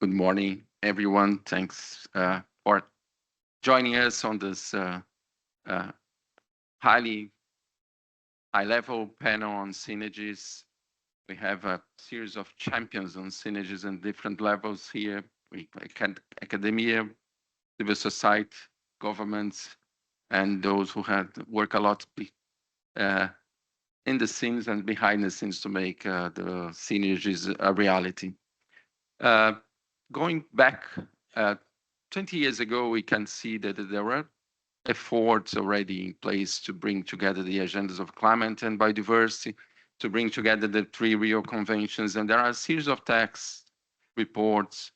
Good morning, everyone. Thanks for joining us on this uh, highly high-level panel on synergies. We have a series of champions on synergies in different levels here. We academia, civil society, governments, and those who had work a lot uh, in the scenes and behind the scenes to make the synergies a reality. Uh, Going back 20 years ago, we can see that there were efforts already in place to bring together the agendas of climate and biodiversity, to bring together the three Rio Conventions. And there are a series of texts, reports,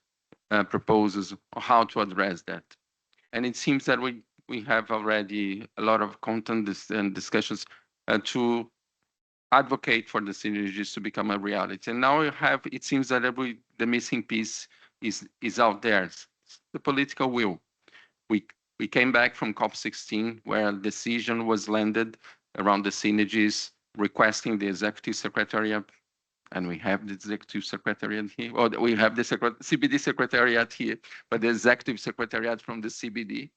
proposals on how to address that. And it seems that we have already a lot of content and discussions to advocate for the synergies to become a reality. And now it seems that the missing piece is out there, the political will. We we came back from COP16 where a decision was landed around the synergies requesting the executive secretariat, and we have the executive secretariat here, or we have the CBD secretariat here, but the executive secretariat from the CBD,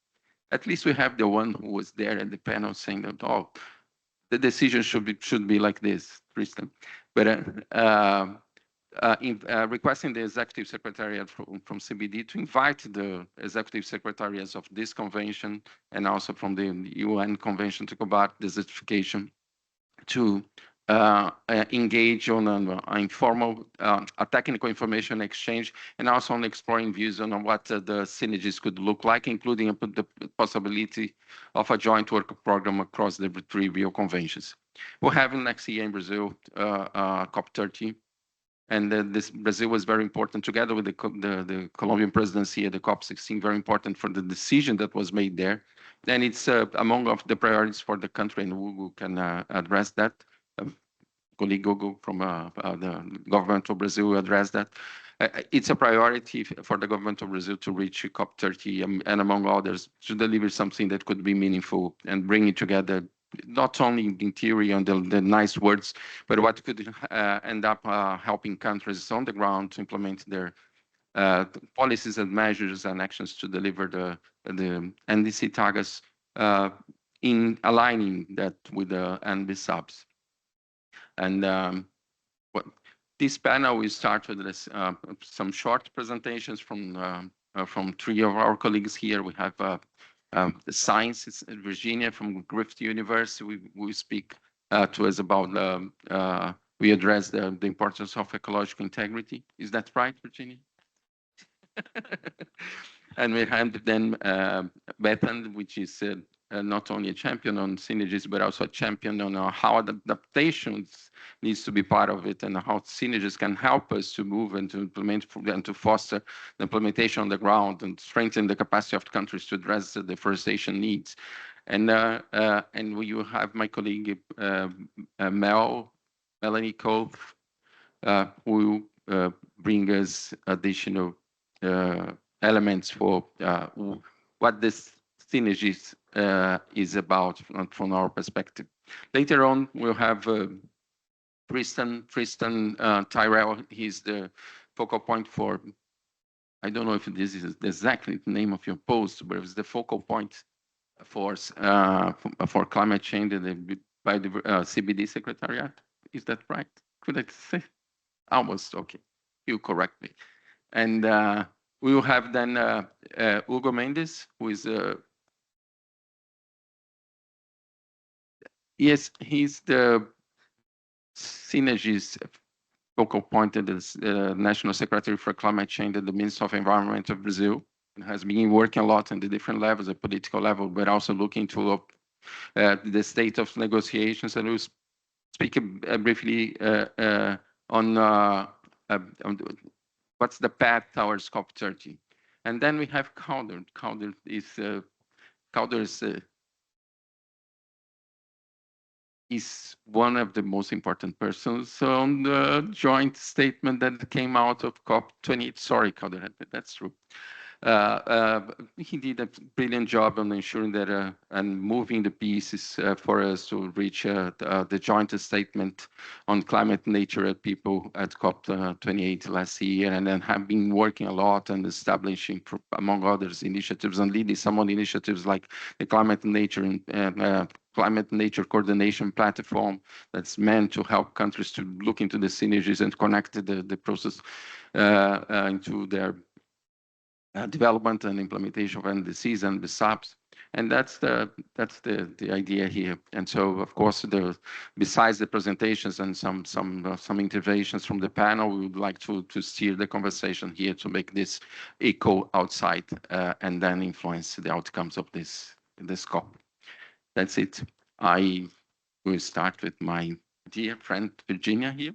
at least we have the one who was there at the panel saying that, oh, the decision should be like this, Tristan. But requesting the executive secretariat from CBD to invite the executive secretariats of this convention and also from the UN Convention to combat desertification to engage on an informal, a technical information exchange, and also on exploring views on what the synergies could look like, including the possibility of a joint work program across the three Rio Conventions. We'll have next year in Brazil, COP30, and this Brazil was very important together with the Colombian presidency at the COP16, very important for the decision that was made there. And it's among of the priorities for the country, and Hugo can address that. Colleague Hugo from the government of Brazil will address that. It's a priority for the government of Brazil to reach COP30 and among others to deliver something that could be meaningful and bring it together, not only in theory and the nice words, but what could end up helping countries on the ground to implement their policies and measures and actions to deliver the NDC targets in aligning that with the NB subs. And this panel will start with this, some short presentations from three of our colleagues here. We have the science, Virginia from Griffith University. We speak to us about, we address the importance of ecological integrity. Is that right, Virginia? And we have then Bethan, which is not only a champion on synergies, but also a champion on how adaptations needs to be part of it and how synergies can help us to move and to implement and to foster the implementation on the ground and strengthen the capacity of countries to address the deforestation needs. And you have my colleague Melanie Coath, who will bring us additional elements for what this synergies is about from our perspective. Later on, we'll have Tristan Tyrrell. He's the focal point for, I don't know if this is exactly the name of your post, but it's the focal point for climate change by the CBD Secretariat. Is that right? Could I say? Almost, okay. You correct me. And we will have then Hugo Mendes, who is yes, he's the synergies focal point at the National Secretary for Climate Change at the Ministry of Environment of Brazil, and has been working a lot on the different levels, the political level, but also looking to the state of negotiations. And we'll speak briefly on what's the path towards COP30. And then we have Calder. Calder is one of the most important persons on the joint statement that came out of COP28. Sorry, Calder, that's true. He did a brilliant job on ensuring that and moving the pieces for us to reach the joint statement on climate nature at people at COP28 last year, and then have been working a lot and establishing, among others, initiatives and leading some of the initiatives like the climate nature and climate nature coordination platform that's meant to help countries to look into the synergies and connect the process into their development and implementation of NDCs and the SAPs. And that's the idea here. And so, of course, besides the presentations and some interventions from the panel, we would like to steer the conversation here to make this echo outside and then influence the outcomes of this COP. That's it. I will start with my dear friend Virginia here.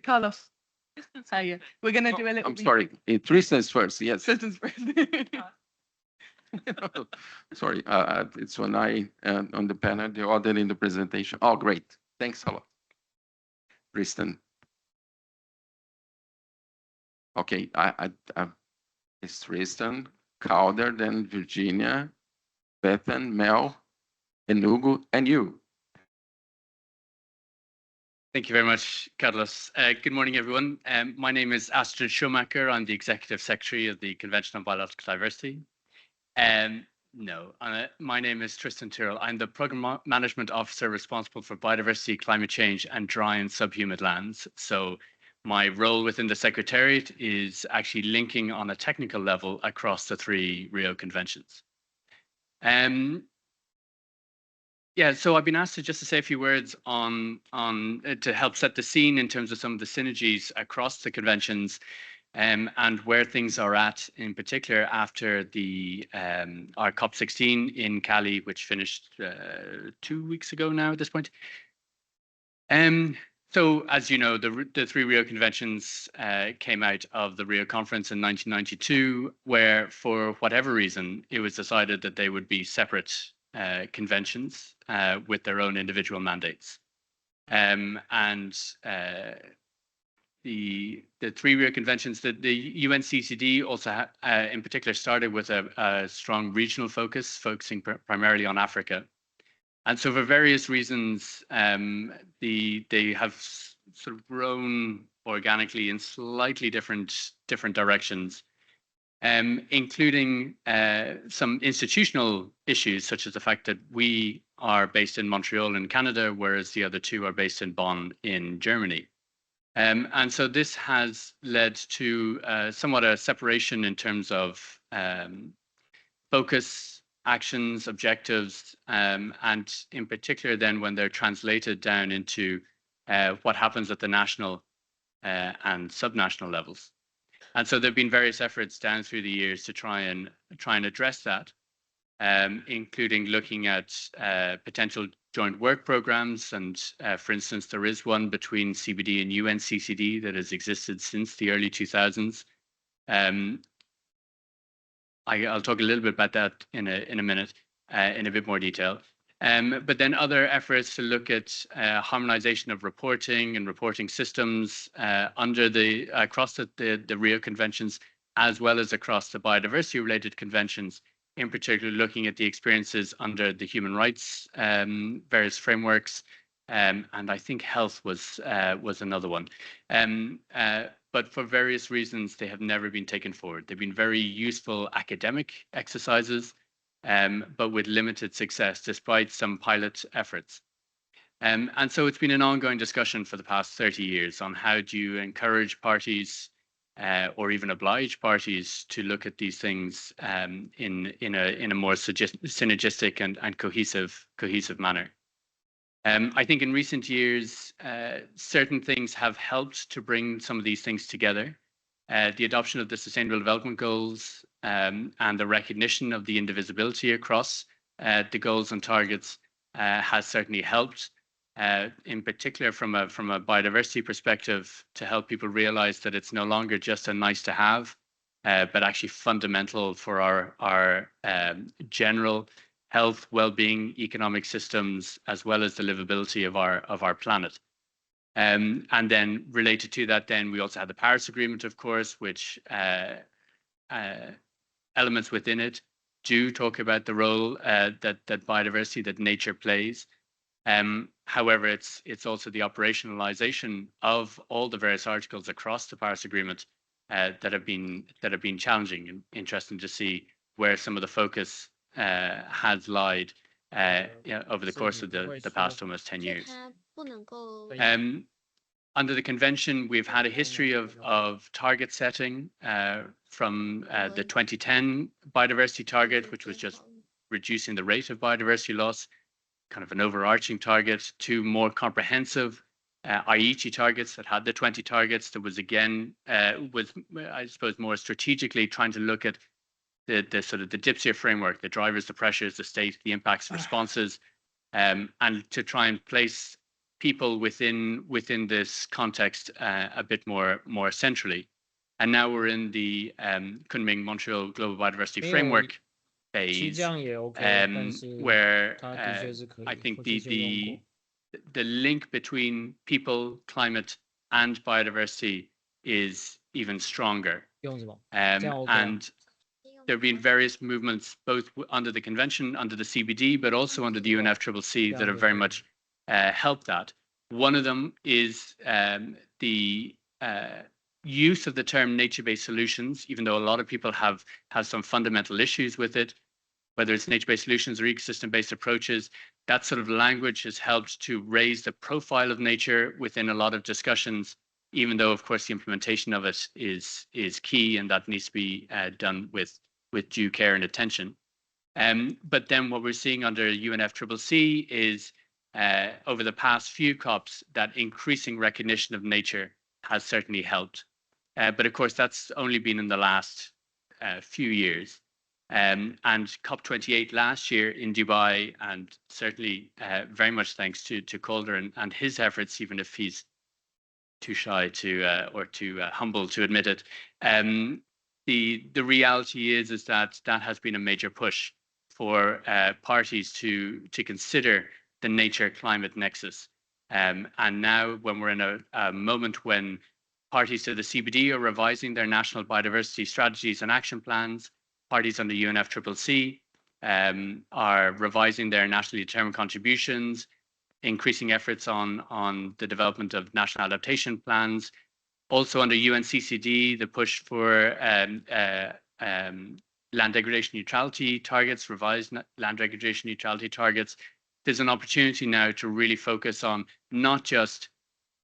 Carlos, Tristan's here. We're going to do a little. I'm sorry, Tristan's first. Yes. Tristan's first. Sorry, it's when I on the panel, the other in the presentation. Oh, great. Thanks a lot, Tristan. Okay, it's Tristan, Calder, then Virginia, Bethan, Mel, Enugu, and you. Thank you very much, Carlos. Good morning, everyone. My name is Astrid Schumacher. I'm the Executive Secretary of the Convention on Biological Diversity. My name is Tristan Tyrrell. I'm the Program Management Officer responsible for biodiversity, climate change, and dry and subhumid lands. So my role within the Secretariat is actually linking on a technical level across the 3 Rio Conventions. So I've been asked to say a few words on to help set the scene in terms of some of the synergies across the conventions, and where things are at, in particular after our COP16 in Cali, which finished 2 weeks ago now at this point. So as you know, the 3 Rio Conventions came out of the Rio Conference in 1992, where for whatever reason it was decided that they would be separate conventions with their own individual mandates. The 3 Rio Conventions, the UNCCD also in particular started with a strong regional focus, focusing primarily on Africa. And so for various reasons, they have sort of grown organically in slightly different directions. Including some institutional issues, such as the fact that we are based in Montreal in Canada, whereas the other 2 are based in Bonn in Germany. And so this has led to somewhat a separation in terms of focus, actions, objectives, and in particular then when they're translated down into what happens at the national and subnational levels. And so there have been various efforts down through the years to try and address that, including looking at potential joint work programs. And for instance, there is one between CBD and UNCCD that has existed since the early 2000s. I'll talk a little bit about that in a minute, in a bit more detail. But then other efforts to look at harmonization of reporting and reporting systems across the Rio Conventions, as well as across the biodiversity-related conventions, in particular looking at the experiences under the human rights various frameworks, and I think health was another one. But for various reasons, they have never been taken forward. They've been very useful academic exercises, but with limited success, despite some pilot efforts. And so it's been an ongoing discussion for the past 30 years on how do you encourage parties or even oblige parties to look at these things in a more synergistic and cohesive manner. I think in recent years, certain things have helped to bring some of these things together. The adoption of the Sustainable Development Goals and the recognition of the indivisibility across the goals and targets has certainly helped, in particular from a biodiversity perspective, to help people realize that it's no longer just a nice to have, but actually fundamental for our general health, well-being, economic systems, as well as the livability of our planet. And then related to that, then we also had the Paris Agreement, of course, which elements within it do talk about the role that biodiversity, that nature plays. However, it's also the operationalization of all the various articles across the Paris Agreement that have been challenging, and interesting to see where some of the focus has lied over the course of the past almost 10 years. Under the convention, we've had a history of target setting from the 2010 biodiversity target, which was just reducing the rate of biodiversity loss, kind of an overarching target, to more comprehensive Aichi targets that had the 20 targets. That was again, I suppose, more strategically trying to look at the sort of the DIPSIA framework, the drivers, the pressures, the state, the impacts, responses, and to try and place people within this context a bit more centrally. And now we're in the Kunming Montreal Global Biodiversity Framework phase, where I think the link between people, climate, and biodiversity is even stronger. And there have been various movements, both under the convention, under the CBD, but also under the UNFCCC, that have very much helped that. One of them is the use of the term nature-based solutions, even though a lot of people have some fundamental issues with it, whether it's nature-based solutions or ecosystem-based approaches. That sort of language has helped to raise the profile of nature within a lot of discussions, even though, of course, the implementation of it is key, and that needs to be done with due care and attention. But then what we're seeing under UNFCCC is over the past few COPs, that increasing recognition of nature has certainly helped. But of course, that's only been in the last few years. And COP28 last year in Dubai, and certainly very much thanks to Calder and his efforts, even if he's too shy to or too humble to admit it. The reality is that has been a major push for parties to consider the nature-climate nexus. And now, when we're in a moment when parties to the CBD are revising their national biodiversity strategies and action plans, parties under UNFCCC are revising their nationally determined contributions, increasing efforts on the development of national adaptation plans. Also under UNCCD, the push for land degradation neutrality targets, revised land degradation neutrality targets. There's an opportunity now to really focus on not just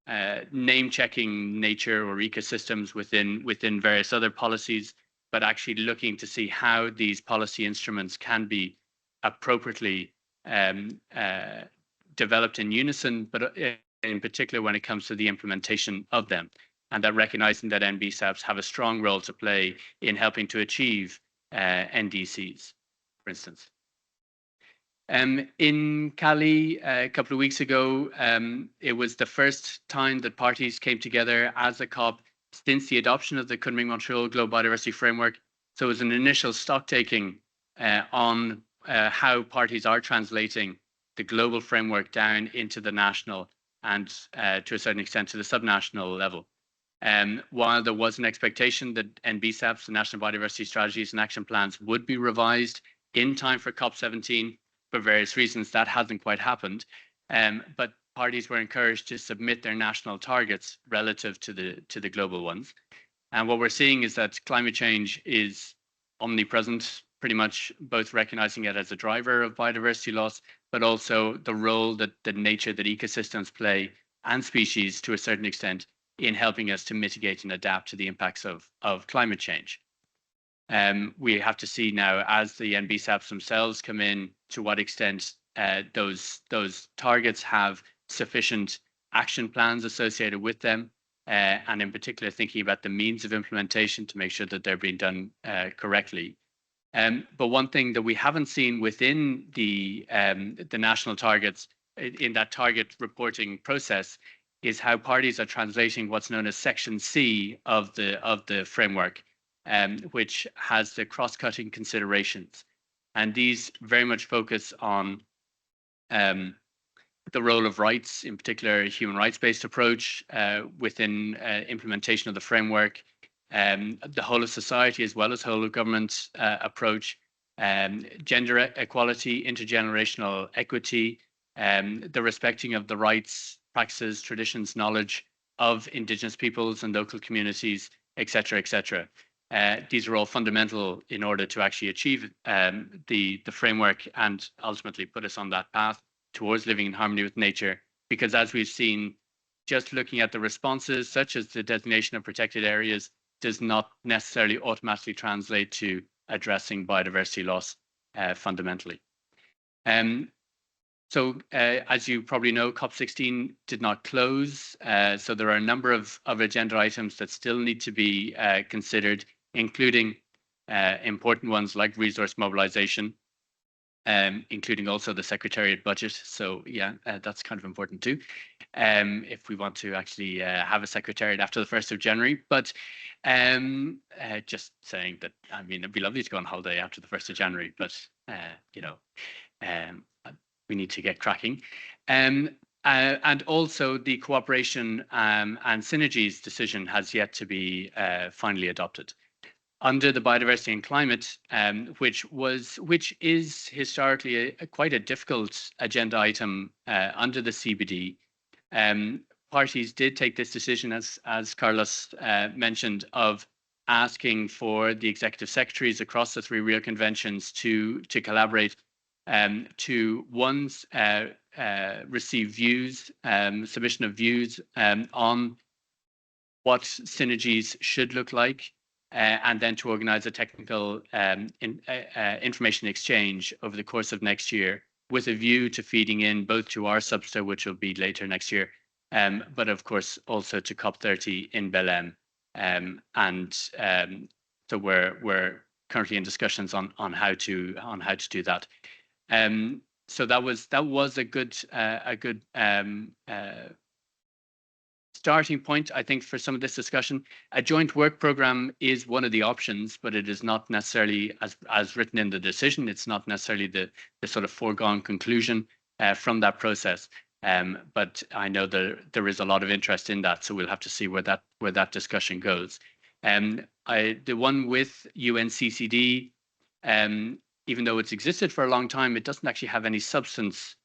name-checking nature or ecosystems within various other policies, but actually looking to see how these policy instruments can be appropriately developed in unison, but in particular when it comes to the implementation of them, and that recognizing that NBSAPs have a strong role to play in helping to achieve NDCs, for instance. In Cali a couple of weeks ago, it was the first time that parties came together as a COP since the adoption of the Kunming Montreal Global Biodiversity Framework. So it was an initial stock taking on how parties are translating the global framework down into the national and to a certain extent to the subnational level. While there was an expectation that NBSAPs, the National Biodiversity Strategies and Action Plans, would be revised in time for COP17, for various reasons, that hasn't quite happened. But parties were encouraged to submit their national targets relative to the global ones. And what we're seeing is that climate change is omnipresent, pretty much both recognizing it as a driver of biodiversity loss, but also the role that nature, that ecosystems play, and species to a certain extent in helping us to mitigate and adapt to the impacts of climate change. We have to see now, as the NBSAPs themselves come in, to what extent those targets have sufficient action plans associated with them, and in particular thinking about the means of implementation to make sure that they're being done correctly. But one thing that we haven't seen within the national targets in that target reporting process is how parties are translating what's known as Section C of the framework, which has the cross-cutting considerations. And these very much focus on the role of rights, in particular, a human rights-based approach within implementation of the framework, the whole of society as well as whole of government approach, gender equality, intergenerational equity, the respecting of the rights, practices, traditions, knowledge of Indigenous peoples and local communities, etc., etc. These are all fundamental in order to actually achieve the framework and ultimately put us on that path towards living in harmony with nature. Because as we've seen, just looking at the responses, such as the designation of protected areas, does not necessarily automatically translate to addressing biodiversity loss fundamentally. So as you probably know, COP16 did not close. So there are a number of agenda items that still need to be considered, including important ones like resource mobilization, including also the Secretariat budget. So yeah, that's kind of important too, if we want to actually have a Secretariat after the 1st of January. But just saying that, I mean, it'd be lovely to go on holiday after the 1st of January, but you know, we need to get cracking. And also the cooperation and synergies decision has yet to be finally adopted. Under the biodiversity and climate, which is historically quite a difficult agenda item under the CBD, parties did take this decision, as Carlos mentioned, of asking for the executive secretaries across the 3 Rio Conventions to collaborate, to once receive views, submission of views on what synergies should look like, and then to organize a technical information exchange over the course of next year with a view to feeding in both to our substa, which will be later next year, but of course also to COP30 in Belém. So we're currently in discussions on how to do that. So that was a good starting point, I think, for some of this discussion. A joint work program is one of the options, but it is not necessarily, as written in the decision, it's not necessarily the sort of foregone conclusion from that process. But I know there is a lot of interest in that, so we'll have to see where that discussion goes. The one with UNCCD, even though it's existed for a long time, it doesn't actually have any substance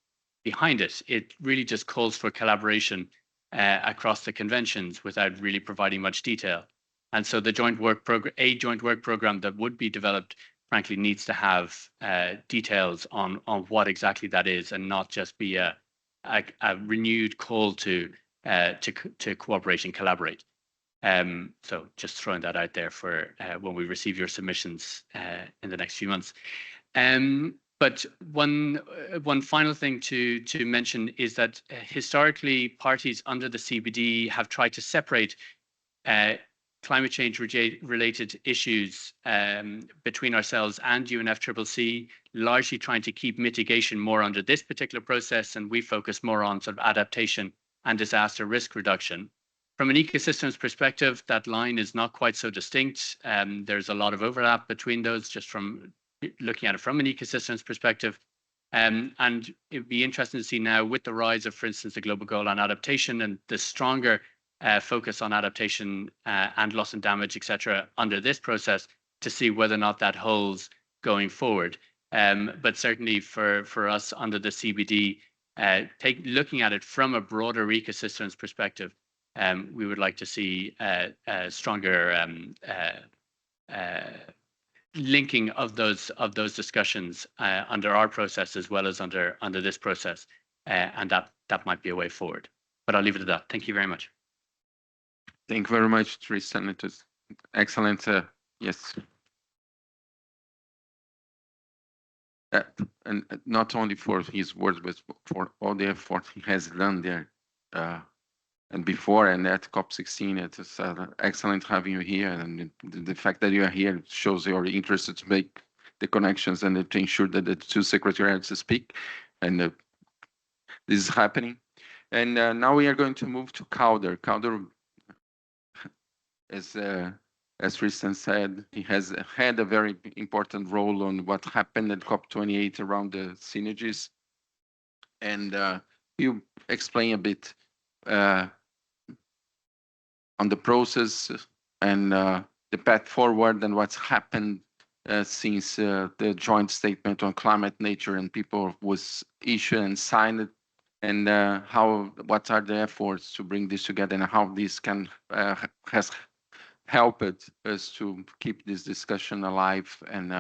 behind it. It really just calls for collaboration across the conventions without really providing much detail. And so the joint work program that would be developed, frankly, needs to have details on what exactly that is, and not just be a renewed call to cooperate and collaborate. So just throwing that out there for when we receive your submissions in the next few months. But one final thing to mention is that historically parties under the CBD have tried to separate climate change related issues between ourselves and UNFCCC, largely trying to keep mitigation more under this particular process, and we focus more on sort of adaptation and disaster risk reduction. From an ecosystems perspective, that line is not quite so distinct. There's a lot of overlap between those, just from looking at it from an ecosystems perspective. And it'd be interesting to see now, with the rise of, for instance, the global goal on adaptation and the stronger focus on adaptation and loss and damage, etc., under this process, to see whether or not that holds going forward. But certainly for us under the CBD, looking at it from a broader ecosystems perspective, we would like to see a stronger linking of those discussions under our process as well as under this process, and that might be a way forward. But I'll leave it at that. Thank you very much. Thank you very much, Tristan. It was excellent. Yes. And not only for his words, but for all the effort he has done there. And before and at COP16, it is excellent having you here. And the fact that you are here shows your interest to make the connections and to ensure that the 2 secretariats speak. And this is happening. And now we are going to move to Calder. Calder, as Tristan said, he has had a very important role on what happened at COP28 around the synergies. And you explain a bit on the process and the path forward and what's happened since the joint statement on climate, nature, and people was issued and signed, and what are the efforts to bring this together, and how this can has helped us to keep this discussion alive and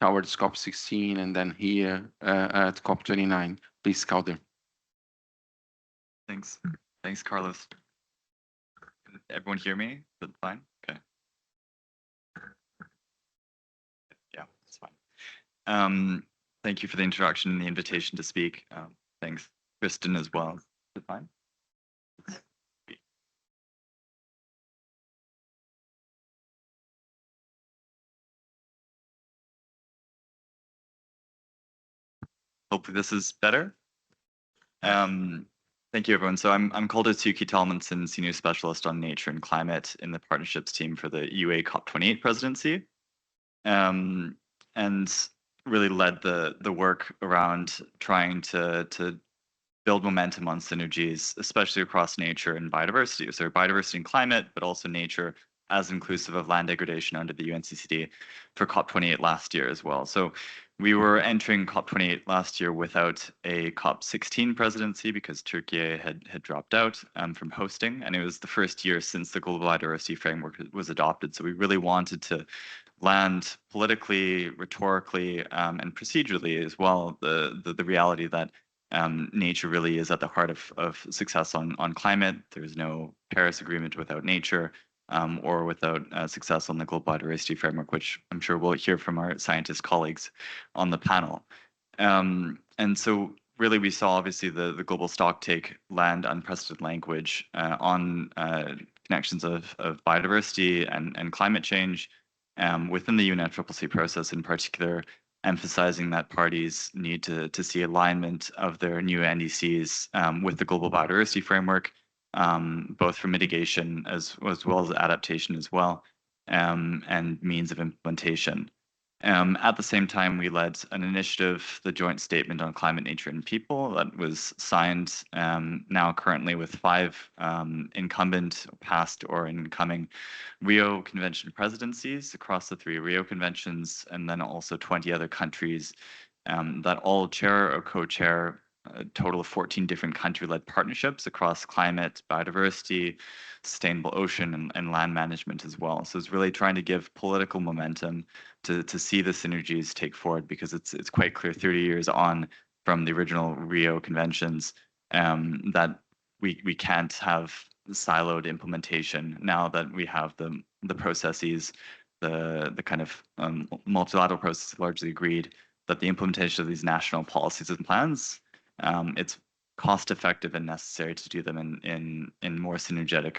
towards COP16 and then here at COP29. Please, Calder. Thanks. Thanks, Carlos. Can everyone hear me? Is that fine? Okay. Yeah, it's fine. Thank you for the introduction and the invitation to speak. Thanks, Tristan, as well. Is it fine? Hopefully this is better. Thank you, everyone. So I'm Calder Tsuyuki-Tomlinson, Senior Specialist on Nature and Climate in the Partnerships team for the UA COP28 presidency, and really led the work around trying to build momentum on synergies, especially across nature and biodiversity. So biodiversity and climate, but also nature as inclusive of land degradation under the UNFCCC for COP28 last year as well. So we were entering COP28 last year without a COP16 presidency because Turkey had dropped out from hosting, and it was the first year since the Global Biodiversity Framework was adopted. So we really wanted to land politically, rhetorically, and procedurally as well the reality that nature really is at the heart of success on climate. There's no Paris Agreement without nature. Or without success on the Global Biodiversity Framework, which I'm sure we'll hear from our scientist colleagues on the panel. And so really we saw obviously the global stocktake land unprecedented language on connections of biodiversity and climate change within the UNFCCC process, in particular, emphasizing that parties need to see alignment of their new NDCs with the Global Biodiversity Framework, both for mitigation as well as adaptation as well, and means of implementation. At the same time, we led an initiative, the Joint Statement on Climate, Nature, and People, that was signed now currently with 5 incumbent, past or incoming Rio Convention presidencies across the 3 Rio Conventions, and then also 20 other countries that all chair or co-chair a total of 14 different country-led partnerships across climate, biodiversity, sustainable ocean, and land management as well. So it's really trying to give political momentum to see the synergies take forward, because it's quite clear 30 years on from the original Rio Conventions that we can't have siloed implementation now that we have the processes, the kind of multilateral process largely agreed that the implementation of these national policies and plans, it's cost effective and necessary to do them in more synergetic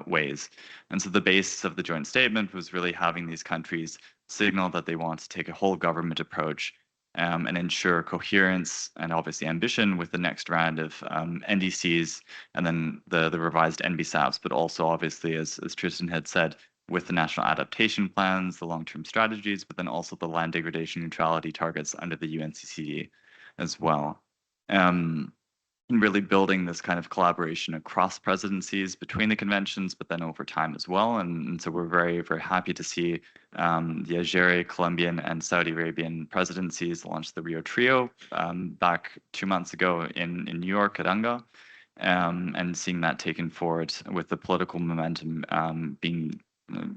ways. And so the basis of the joint statement was really having these countries signal that they want to take a whole government approach and ensure coherence and obviously ambition with the next round of NDCs and then the revised NBSAPs, but also obviously, as Tristan had said, with the national adaptation plans, the long-term strategies, but then also the land degradation neutrality targets under the UNFCCC as well. And really building this kind of collaboration across presidencies between the conventions, but then over time as well. And so we're very, very happy to see the Algerian, Colombian, and Saudi Arabian presidencies launch the Rio Trio back 2 months ago in New York at UNGA, and seeing that taken forward with the political momentum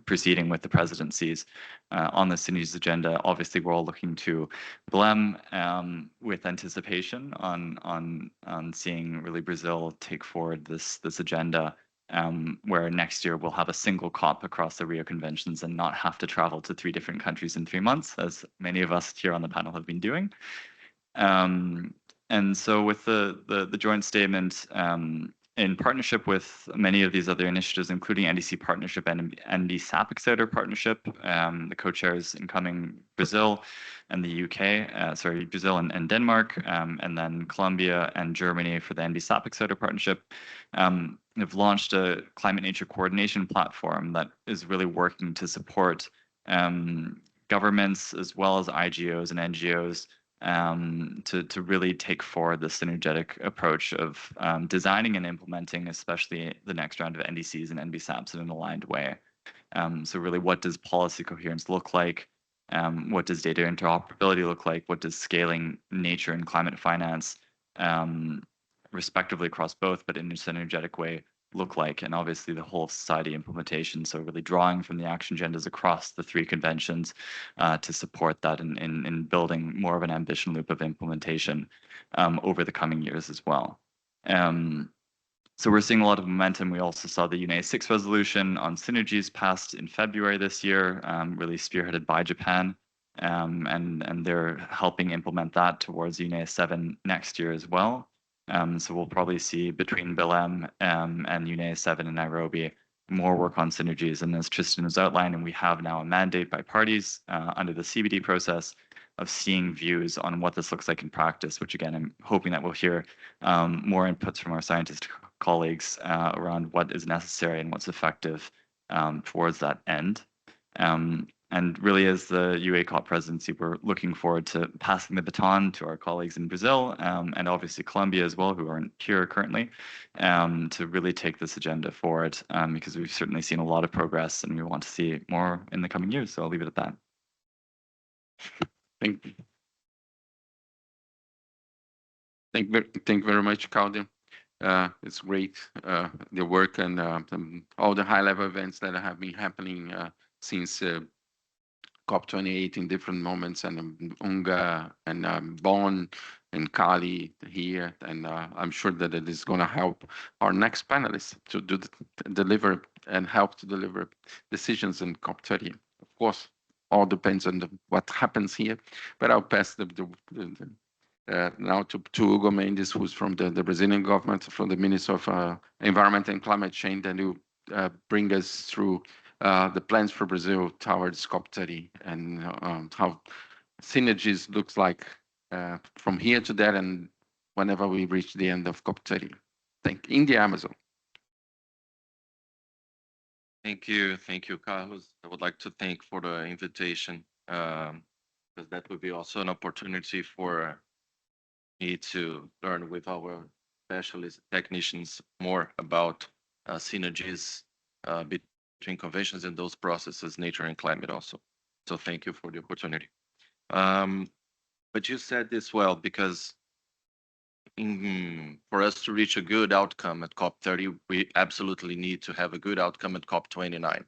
proceeding with the presidencies on the synergies agenda. Obviously, we're all looking to BLEM with anticipation on seeing really Brazil take forward this agenda, where next year we'll have a single COP across the Rio Conventions and not have to travel to 3 different countries in 3 months, as many of us here on the panel have been doing. And so with the joint statement, in partnership with many of these other initiatives, including NDC Partnership and NBSAP Accelerator Partnership, the co-chairs incoming Brazil and the UK, Brazil and Denmark, and then Colombia and Germany for the NBSAP Accelerator Partnership, have launched a climate nature coordination platform that is really working to support governments as well as IGOs and NGOs to really take forward the synergetic approach of designing and implementing, especially the next round of NDCs and NBSAPs in an aligned way. So really, what does policy coherence look like? What does data interoperability look like? What does scaling nature and climate finance, respectively across both, but in a synergetic way, look like? And obviously the whole society implementation. So really drawing from the action agendas across the 3 conventions to support that in building more of an ambition loop of implementation over the coming years as well. So we're seeing a lot of momentum. We also saw the UNEA 6 resolution on synergies passed in February this year, really spearheaded by Japan. And they're helping implement that towards UNEA 7 next year as well. So we'll probably see between BILEM and UNEA 7 in Nairobi more work on synergies. And as Tristan was outlining, we have now a mandate by parties under the CBD process of seeing views on what this looks like in practice, which again, I'm hoping that we'll hear more inputs from our scientist colleagues around what is necessary and what's effective towards that end. And really, as the UA COP presidency, we're looking forward to passing the baton to our colleagues in Brazil and obviously Colombia as well, who aren't here currently, to really take this agenda forward because we've certainly seen a lot of progress and we want to see more in the coming years. So I'll leave it at that. Thank you very much, Calder. It's great, the work and all the high-level events that have been happening since COP28 in different moments, and UNGA and Bonn and Cali here. And I'm sure that it is going to help our next panelists to deliver and help to deliver decisions in COP30. Of course, all depends on what happens here, but I'll pass now to Hugo Mendes, who's from the Brazilian government, from the Ministry of Environment and Climate Change, and who bring us through the plans for Brazil towards COP30 and how synergies looks like from here to there and whenever we reach the end of COP30. In the Amazon. Thank you, Carlos. I would like to thank for the invitation, because that would be also an opportunity for me to learn with our specialist technicians more about synergies between conventions and those processes, nature and climate also. So thank you for the opportunity. But you said this well, because for us to reach a good outcome at COP30, we absolutely need to have a good outcome at COP29.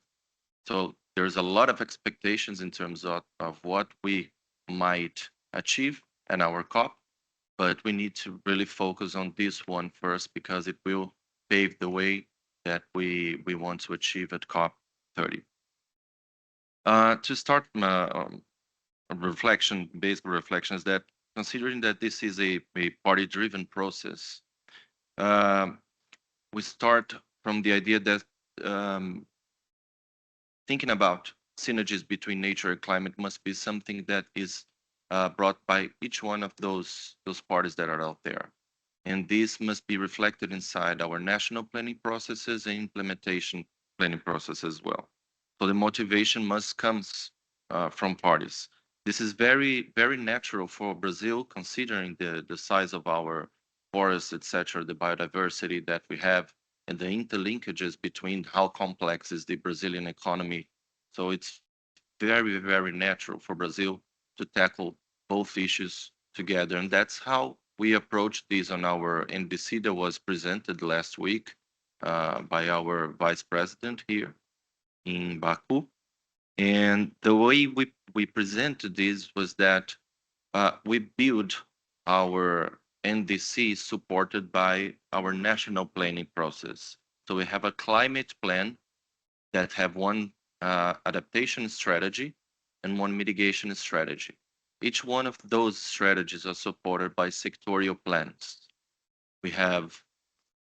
So there's a lot of expectations in terms of what we might achieve at our COP, but we need to really focus on this one first, because it will pave the way that we want to achieve at COP30. To start basic reflection is that, considering that this is a party-driven process, we start from the idea that thinking about synergies between nature and climate must be something that is brought by each one of those parties that are out there. And this must be reflected inside our national planning processes and implementation planning process as well. So the motivation must come from parties. This is very, very natural for Brazil, considering the size of our forests, etc., the biodiversity that we have, and the interlinkages between how complex is the Brazilian economy. So it's very, very natural for Brazil to tackle both issues together. And that's how we approached this on our NDC that was presented last week by our vice president here in Baku. And the way we presented this was that we build our NDC supported by our national planning process. So we have a climate plan that have one adaptation strategy and one mitigation strategy. Each one of those strategies are supported by sectorial plans. We have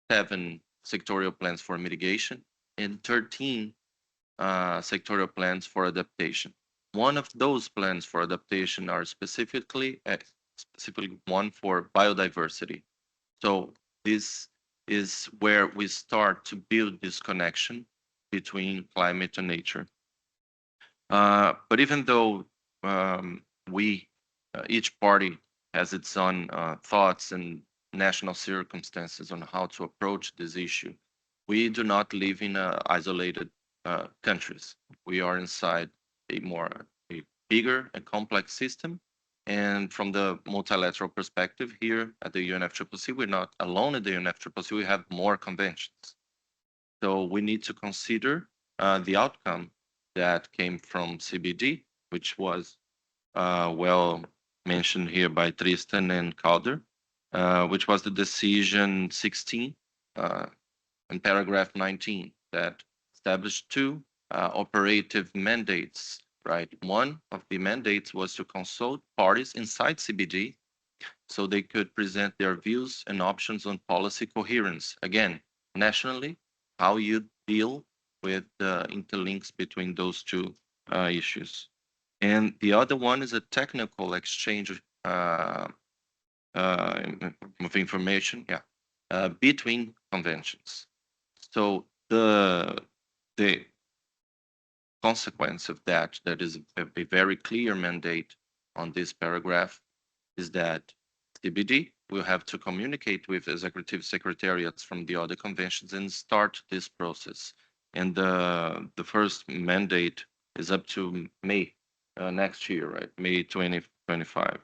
7 sectorial plans for mitigation and 13 sectorial plans for adaptation. One of those plans for adaptation are specifically one for biodiversity. So this is where we start to build this connection between climate and nature. But even though each party has its own thoughts and national circumstances on how to approach this issue. We do not live in isolated countries. We are inside a bigger and complex system. And from the multilateral perspective here at the UNFCCC, we're not alone at the UNFCCC, we have more conventions. So we need to consider the outcome that came from CBD, which was well mentioned here by Tristan and Calder, which was the decision 16 in paragraph 19 that established two operative mandates, right? One of the mandates was to consult parties inside CBD so they could present their views and options on policy coherence. Again, nationally, how you deal with the interlinks between those two issues. And the other one is a technical exchange of information, between conventions. So the consequence of that is a very clear mandate on this paragraph, is that CBD will have to communicate with executive secretariats from the other conventions and start this process. And the first mandate is up to May next year, right? May 2025.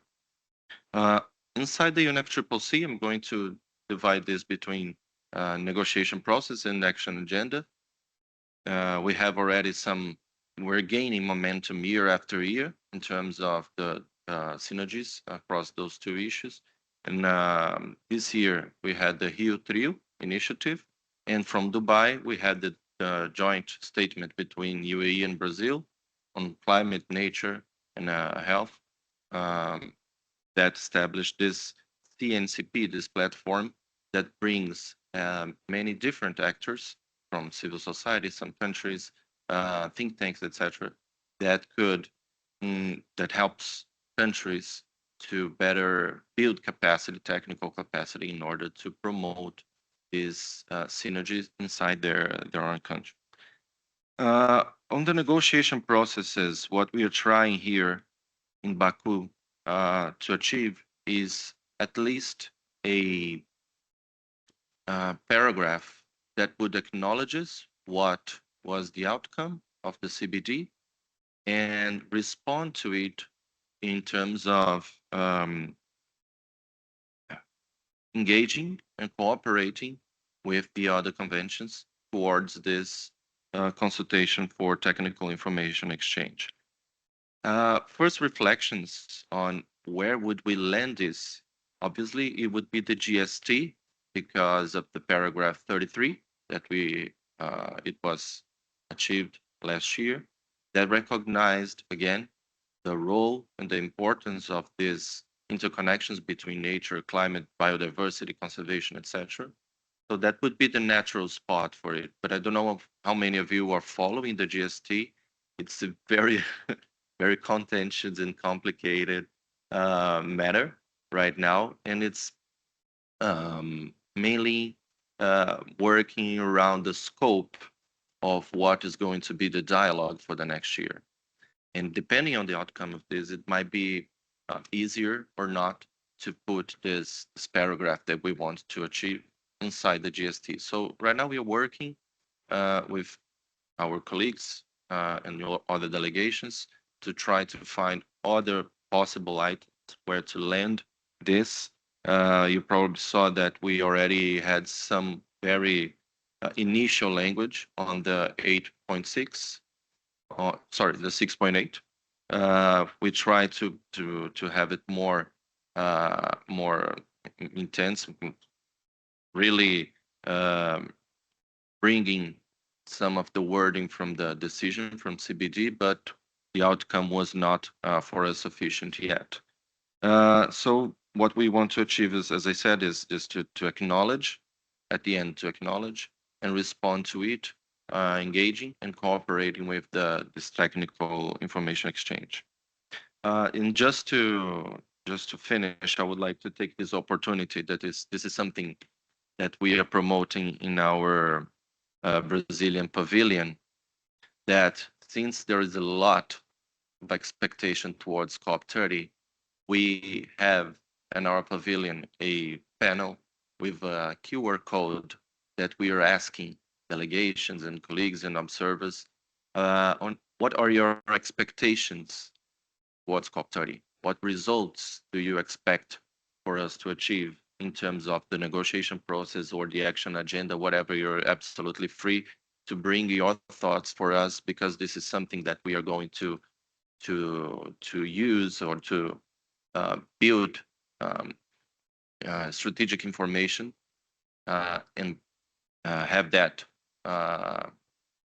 Inside the UNFCCC, I'm going to divide this between negotiation process and action agenda. We have already we're gaining momentum year after year in terms of the synergies across those two issues. And this year we had the Rio Trio initiative, and from Dubai we had the joint statement between UAE and Brazil on climate, nature, and health that established this CNCP, this platform that brings many different actors from civil society, some countries, think tanks, etc., that helps countries to better build capacity, technical capacity, in order to promote these synergies inside their own country. On the negotiation processes, what we are trying here in Baku to achieve is at least a paragraph that would acknowledge what was the outcome of the CBD and respond to it in terms of engaging and cooperating with the other conventions towards this consultation for technical information exchange. First reflections on where would we land this? Obviously, it would be the GST because of the paragraph 33 that it was achieved last year, that recognized again the role and the importance of these interconnections between nature, climate, biodiversity, conservation, etc. So that would be the natural spot for it. But I don't know how many of you are following the GST. It's a very, very contentious and complicated matter right now, and it's mainly working around the scope of what is going to be the dialogue for the next year. And depending on the outcome of this, it might be easier or not to put this paragraph that we want to achieve inside the GST. So right now we are working with our colleagues and other delegations to try to find other possible items where to land this. You probably saw that we already had some very initial language on the 8.6, sorry, the 6.8. We try to have it more intense, really bringing some of the wording from the decision from CBD, but the outcome was not for us sufficient yet. So what we want to achieve is, as I said, is to acknowledge, at the end, to acknowledge and respond to it, engaging and cooperating with this technical information exchange. And just to finish, I would like to take this opportunity that this is something that we are promoting in our Brazilian pavilion, that since there is a lot of expectation towards COP30, we have in our pavilion a panel with a QR code that we are asking delegations and colleagues and observers on what are your expectations towards COP30? What results do you expect for us to achieve in terms of the negotiation process or the action agenda, whatever? You're absolutely free to bring your thoughts for us, because this is something that we are going to use or to build strategic information and have that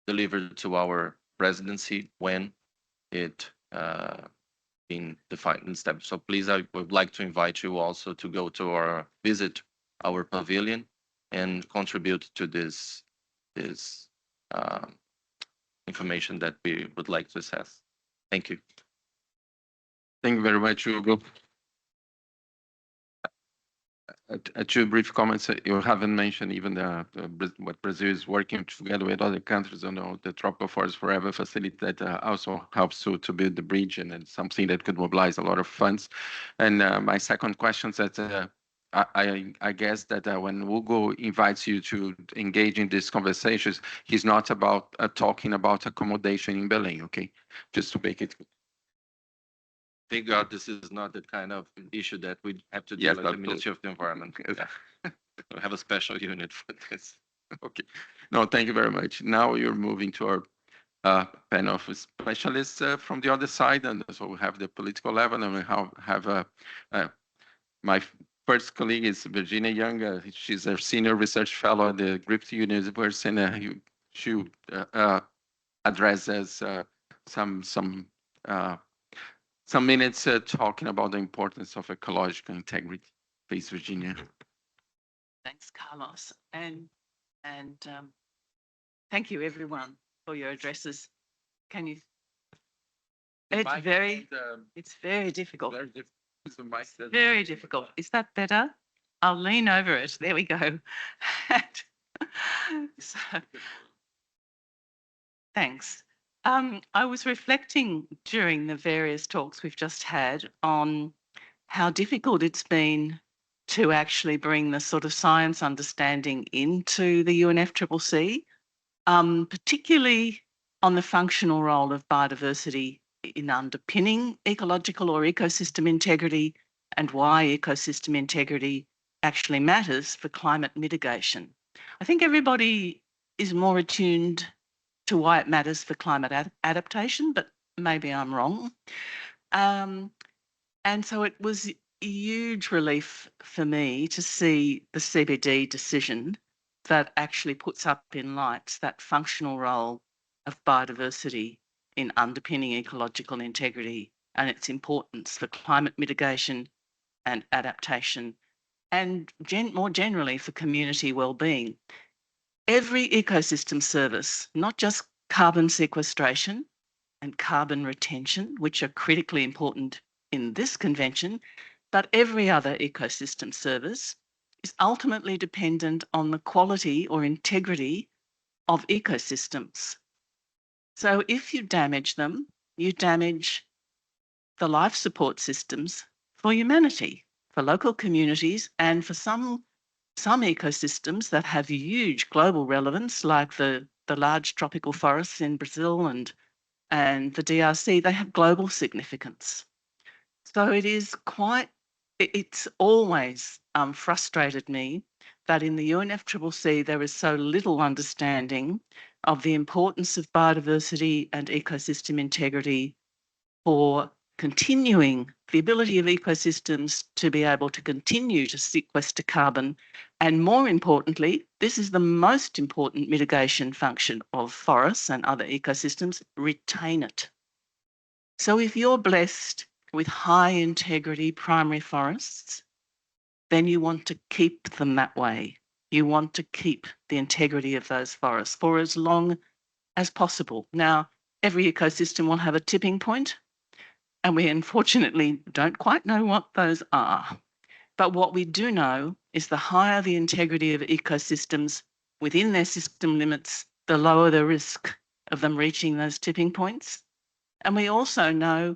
delivered to our presidency when it being defined in steps. So please, I would like to invite you also to go to visit our pavilion and contribute to this information that we would like to assess. Thank you. Thank you very much, Hugo. Two brief comments. You haven't mentioned even what Brazil is working together with other countries on the Tropical Forest Forever facility that also helps to build the bridge, and it's something that could mobilize a lot of funds. And my second question is that I guess that when Hugo invites you to engage in these conversations, he's not about talking about accommodation in Belém, okay? Just to make it. Thank God this is not the kind of issue that we have to deal with the Ministry of the Environment. We have a special unit for this. Okay. No, thank you very much. Now you're moving to our panel of specialists from the other side. And so we have the political level, and we have my first colleague is Virginia Young. She's a senior research fellow at the Griffith University, and she addresses some minutes talking about the importance of ecological integrity. Please, Virginia. Thanks, Carlos, and thank you everyone for your addresses. Can you? It's very difficult. Very difficult. Is that better? I'll lean over it. There we go. So, thanks. I was reflecting during the various talks we've just had on how difficult it's been to actually bring the sort of science understanding into the UNFCCC, particularly on the functional role of biodiversity in underpinning ecological or ecosystem integrity, and why ecosystem integrity actually matters for climate mitigation. I think everybody is more attuned to why it matters for climate adaptation, but maybe I'm wrong. And so it was a huge relief for me to see the CBD decision that actually puts up in lights that functional role of biodiversity in underpinning ecological integrity and its importance for climate mitigation and adaptation, and more generally for community well-being. Every ecosystem service, not just carbon sequestration and carbon retention, which are critically important in this convention, but every other ecosystem service is ultimately dependent on the quality or integrity of ecosystems. So if you damage them, you damage the life support systems for humanity, for local communities, and for some ecosystems that have huge global relevance, like the large tropical forests in Brazil and the DRC, they have global significance. So it's always frustrated me that in the UNFCCC there is so little understanding of the importance of biodiversity and ecosystem integrity for continuing the ability of ecosystems to be able to continue to sequester carbon. And more importantly, this is the most important mitigation function of forests and other ecosystems, retain it. So if you're blessed with high integrity primary forests, then you want to keep them that way. You want to keep the integrity of those forests for as long as possible. Now, every ecosystem will have a tipping point, and we unfortunately don't quite know what those are. But what we do know is the higher the integrity of ecosystems within their system limits, the lower the risk of them reaching those tipping points. And we also know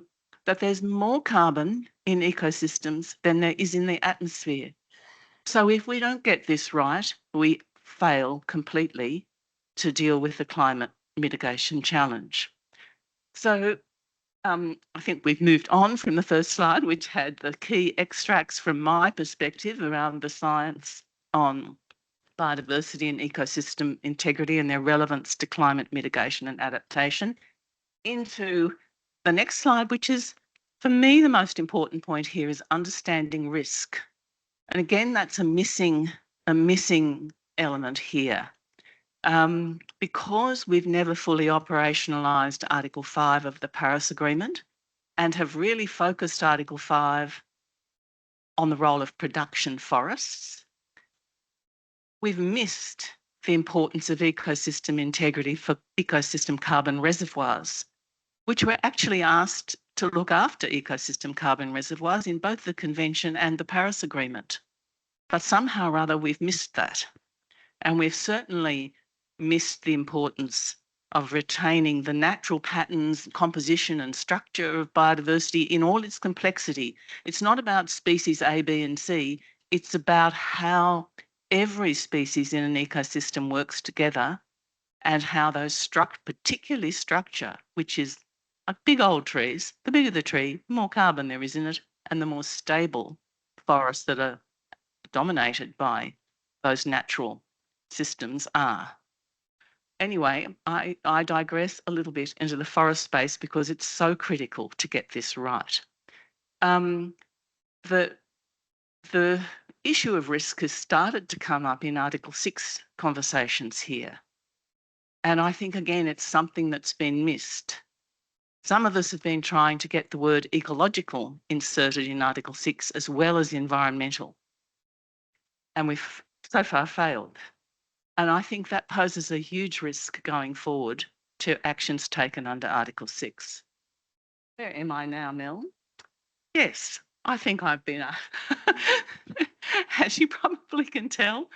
that there's more carbon in ecosystems than there is in the atmosphere. So if we don't get this right, we fail completely to deal with the climate mitigation challenge. So I think we've moved on from the first slide, which had the key extracts from my perspective around the science on biodiversity and ecosystem integrity and their relevance to climate mitigation and adaptation, into the next slide, which is, for me, the most important point here is understanding risk. And again, that's a missing element here. Because we've never fully operationalised Article 5 of the Paris Agreement and have really focused Article 5 on the role of production forests, we've missed the importance of ecosystem integrity for ecosystem carbon reservoirs, which we're actually asked to look after ecosystem carbon reservoirs in both the Convention and the Paris Agreement. But somehow or other, we've missed that. And we've certainly missed the importance of retaining the natural patterns, composition and structure of biodiversity in all its complexity. It's not about species A, B and C. It's about how every species in an ecosystem works together and how those particularly structure, which is like big old trees, the bigger the tree, the more carbon there is in it, and the more stable forests that are dominated by those natural systems are. Anyway, I digress a little bit into the forest space because it's so critical to get this right. The issue of risk has started to come up in Article 6 conversations here. And I think, again, it's something that's been missed. Some of us have been trying to get the word ecological inserted in Article 6 as well as environmental. And we've so far failed. And I think that poses a huge risk going forward to actions taken under Article 6. Where am I now, Mel? Yes, I think I've been, as you probably can tell,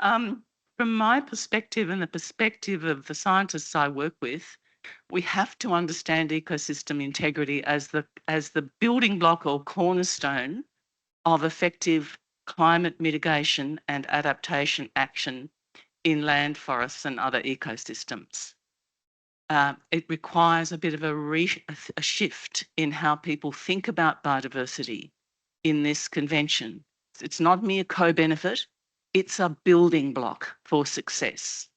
from my perspective and the perspective of the scientists I work with, we have to understand ecosystem integrity as the building block or cornerstone of effective climate mitigation and adaptation action in land, forests and other ecosystems. It requires a bit of a shift in how people think about biodiversity in this convention. It's not mere co-benefit, it's a building block for success.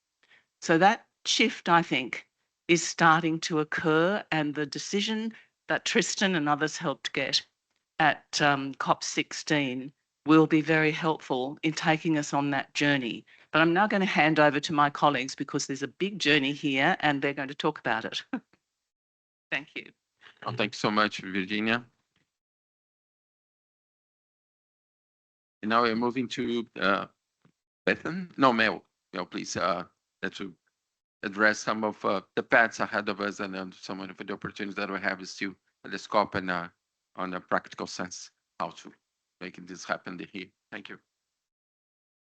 So that shift, I think, is starting to occur, and the decision that Tristan and others helped get at COP16 will be very helpful in taking us on that journey. But I'm now going to hand over to my colleagues because there's a big journey here and they're going to talk about it. Thank you. Well, thank you so much, Virginia. And now we're moving to Bethan. No, Mel, please, that will address some of the paths ahead of us and some of the opportunities that we have still at the scope and on a practical sense, how to make this happen here. Thank you.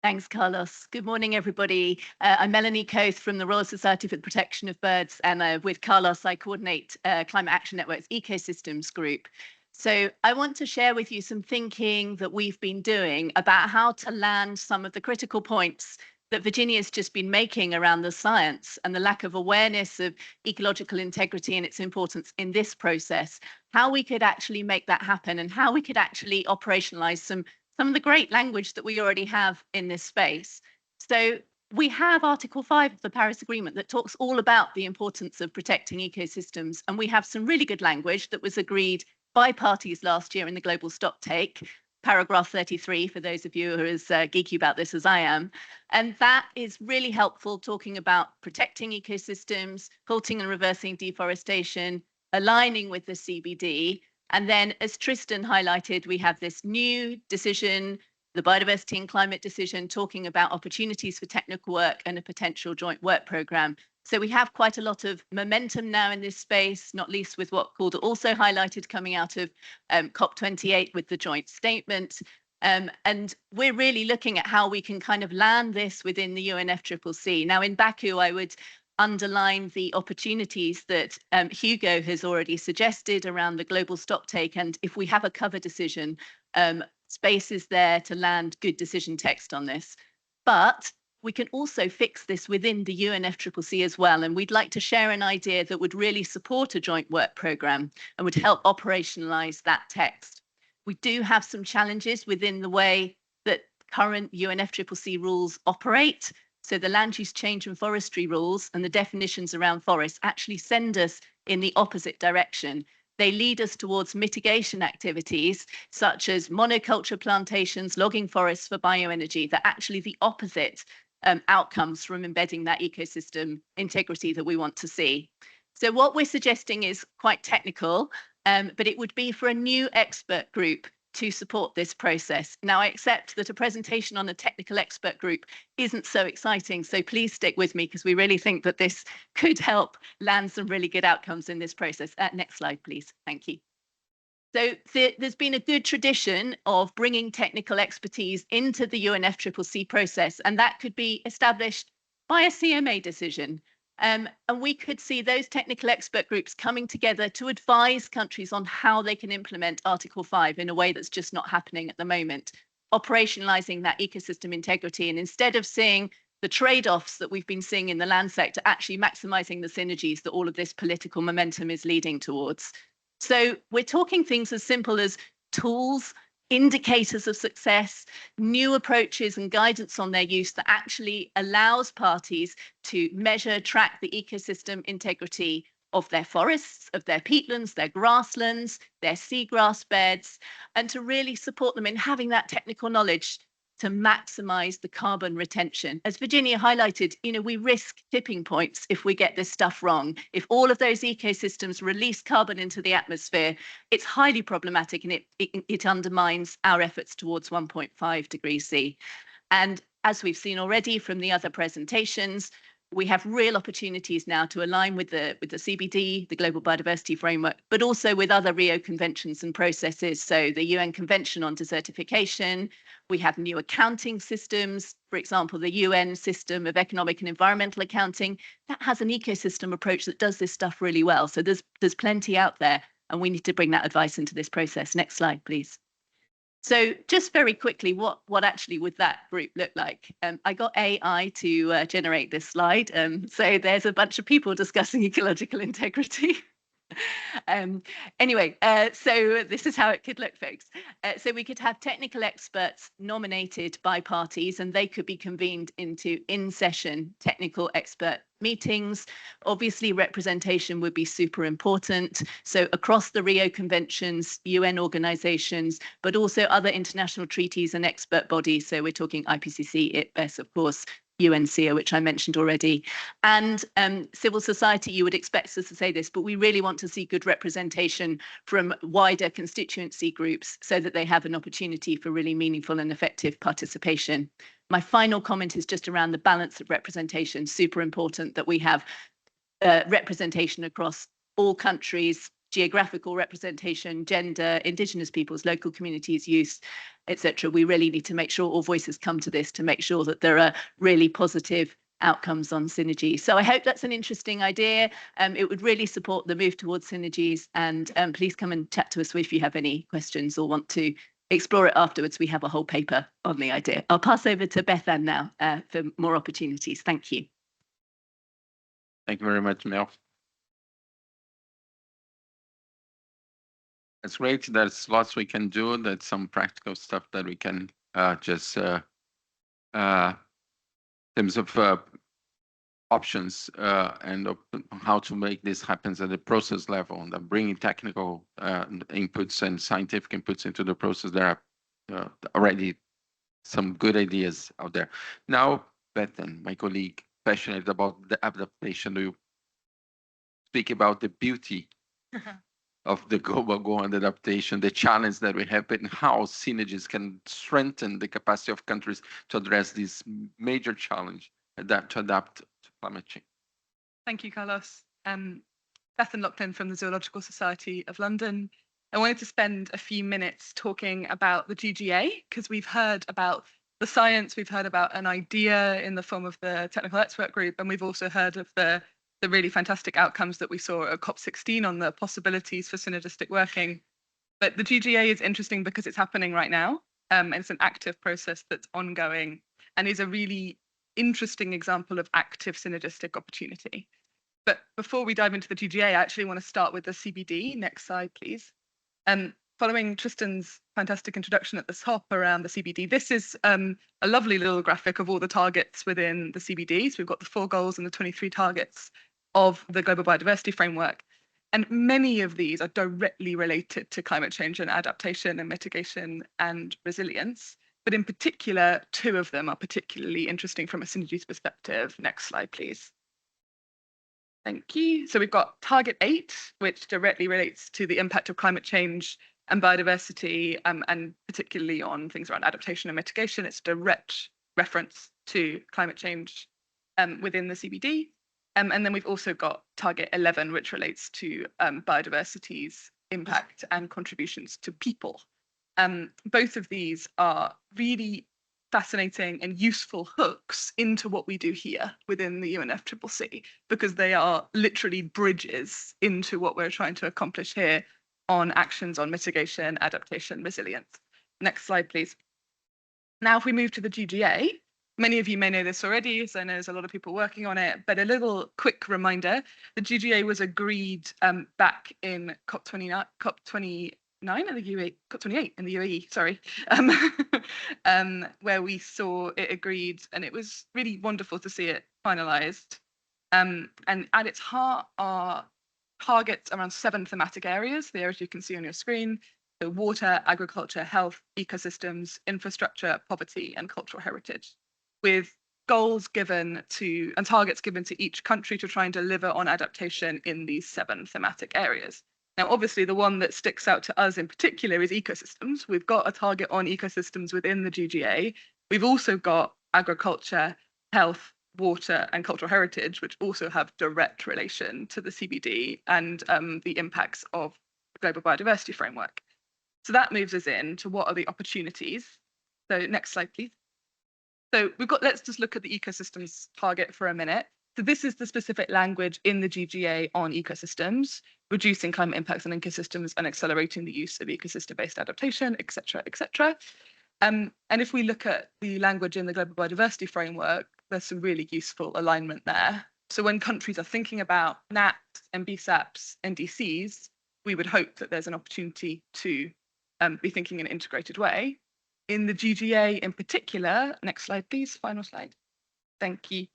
Thanks, Carlos. Good morning, everybody. I'm Melanie Coath from the Royal Society for the Protection of Birds, and with Carlos, I coordinate Climate Action Network's Ecosystems Group. So I want to share with you some thinking that we've been doing about how to land some of the critical points that Virginia's just been making around the science and the lack of awareness of ecological integrity and its importance in this process, how we could actually make that happen and how we could actually operationalize some of the great language that we already have in this space. So we have Article 5 of the Paris Agreement that talks all about the importance of protecting ecosystems. And we have some really good language that was agreed by parties last year in the Global Stocktake, paragraph 33, for those of you who are as geeky about this as I am. And that is really helpful, talking about protecting ecosystems, halting and reversing deforestation, aligning with the CBD. And then, as Tristan highlighted, we have this new decision, the biodiversity and climate decision, talking about opportunities for technical work and a potential joint work programme. So we have quite a lot of momentum now in this space, not least with what Calder also highlighted coming out of COP28 with the joint statement. And we're really looking at how we can kind of land this within the UNFCCC. Now, in Baku, I would underline the opportunities that Hugo has already suggested around the global stocktake. And if we have a cover decision, space is there to land good decision text on this. But we can also fix this within the UNFCCC as well. And we'd like to share an idea that would really support a joint work programme and would help operationalise that text. We do have some challenges within the way that current UNFCCC rules operate. So the land use change and forestry rules and the definitions around forests actually send us in the opposite direction. They lead us towards mitigation activities such as monoculture plantations, logging forests for bioenergy. They're actually the opposite outcomes from embedding that ecosystem integrity that we want to see. So what we're suggesting is quite technical, but it would be for a new expert group to support this process. Now, I accept that a presentation on a technical expert group isn't so exciting, so please stick with me because we really think that this could help land some really good outcomes in this process. Next slide, please. Thank you. So there's been a good tradition of bringing technical expertise into the UNFCCC process, and that could be established by a CMA decision. And we could see those technical expert groups coming together to advise countries on how they can implement Article 5 in a way that's just not happening at the moment, operationalizing that ecosystem integrity. And instead of seeing the trade-offs that we've been seeing in the land sector, actually maximizing the synergies that all of this political momentum is leading towards. So we're talking things as simple as tools, indicators of success, new approaches and guidance on their use that actually allows parties to measure, track the ecosystem integrity of their forests, of their peatlands, their grasslands, their seagrass beds, and to really support them in having that technical knowledge to maximize the carbon retention. As Virginia highlighted, we risk tipping points if we get this stuff wrong. If all of those ecosystems release carbon into the atmosphere, it's highly problematic and it undermines our efforts towards 1.5 degrees C. And as we've seen already from the other presentations, we have real opportunities now to align with the CBD, the Global Biodiversity Framework, but also with other Rio Conventions and processes. So the UN Convention on Desertification, we have new accounting systems, for example, the UN system of economic and environmental accounting, that has an ecosystem approach that does this stuff really well. So there's plenty out there, and we need to bring that advice into this process. Next slide, please. So just very quickly, what actually would that group look like? I got AI to generate this slide. So there's a bunch of people discussing ecological integrity. Anyway, so this is how it could look, folks. So we could have technical experts nominated by parties, and they could be convened into in-session technical expert meetings. Obviously, representation would be super important. So across the Rio Conventions, UN organizations, but also other international treaties and expert bodies. So we're talking IPCC, IPBES, of course, UNCEA, which I mentioned already, and civil society. You would expect us to say this, but we really want to see good representation from wider constituency groups so that they have an opportunity for really meaningful and effective participation. My final comment is just around the balance of representation. Super important that we have representation across all countries, geographical representation, gender, Indigenous peoples, local communities, youth, etc. We really need to make sure all voices come to this to make sure that there are really positive outcomes on synergy. So I hope that's an interesting idea. It would really support the move towards synergies, and please come and chat to us if you have any questions or want to explore it afterwards. We have a whole paper on the idea. I'll pass over to Bethan now for more opportunities. Thank you. Thank you very much, Mel. It's great. There's lots we can do. That's some practical stuff that we can just in terms of options and how to make this happen at the process level, and bringing technical inputs and scientific inputs into the process. There are already some good ideas out there. Now, Bethan, my colleague, passionate about the adaptation, will speak about the beauty of the global goal and adaptation, the challenge that we have, and how synergies can strengthen the capacity of countries to address this major challenge, to adapt to climate change. Thank you, Carlos. Bethan Laughlin from the Zoological Society of London. I wanted to spend a few minutes talking about the GGA, because we've heard about the science, we've heard about an idea in the form of the technical expert group, and we've also heard of the really fantastic outcomes that we saw at COP16 on the possibilities for synergistic working. But the GGA is interesting because it's happening right now. And it's an active process that's ongoing and is a really interesting example of active synergistic opportunity. But before we dive into the GGA, I actually want to start with the CBD. Next slide, please. Following Tristan's fantastic introduction at the top around the CBD, this is a lovely little graphic of all the targets within the CBD. So we've got the 4 goals and the 23 targets of the Global Biodiversity Framework. And many of these are directly related to climate change and adaptation and mitigation and resilience. But in particular, 2 of them are particularly interesting from a synergies perspective. Next slide, please. Thank you. So we've got target 8, which directly relates to the impact of climate change and biodiversity, and particularly on things around adaptation and mitigation. It's direct reference to climate change within the CBD. And then we've also got target 11, which relates to biodiversity's impact and contributions to people. Both of these are really fascinating and useful hooks into what we do here within the UNFCCC, because they are literally bridges into what we're trying to accomplish here on actions on mitigation, adaptation, resilience. Next slide, please. Now, if we move to the GGA, many of you may know this already, so I know there's a lot of people working on it, but a little quick reminder, the GGA was agreed back in COP29 in the UAE, COP28 in the UAE, sorry, where we saw it agreed, and it was really wonderful to see it finalised. And at its heart are targets around 7 thematic areas, the areas you can see on your screen: so water, agriculture, health, ecosystems, infrastructure, poverty, and cultural heritage, with goals given to and targets given to each country to try and deliver on adaptation in these 7 thematic areas. Now, obviously, the one that sticks out to us in particular is ecosystems. We've got a target on ecosystems within the GGA. We've also got agriculture, health, water, and cultural heritage, which also have direct relation to the CBD and the impacts of the Global Biodiversity Framework. So that moves us into what are the opportunities. So next slide, please. So let's just look at the ecosystems target for a minute. So this is the specific language in the GGA on ecosystems, reducing climate impacts on ecosystems and accelerating the use of ecosystem-based adaptation, et cetera, et cetera. And if we look at the language in the Global Biodiversity Framework, there's some really useful alignment there. So when countries are thinking about NAPs and BSAPs and DCs, we would hope that there's an opportunity to be thinking in an integrated way. In the GGA in particular, next slide, please, final slide. Thank you.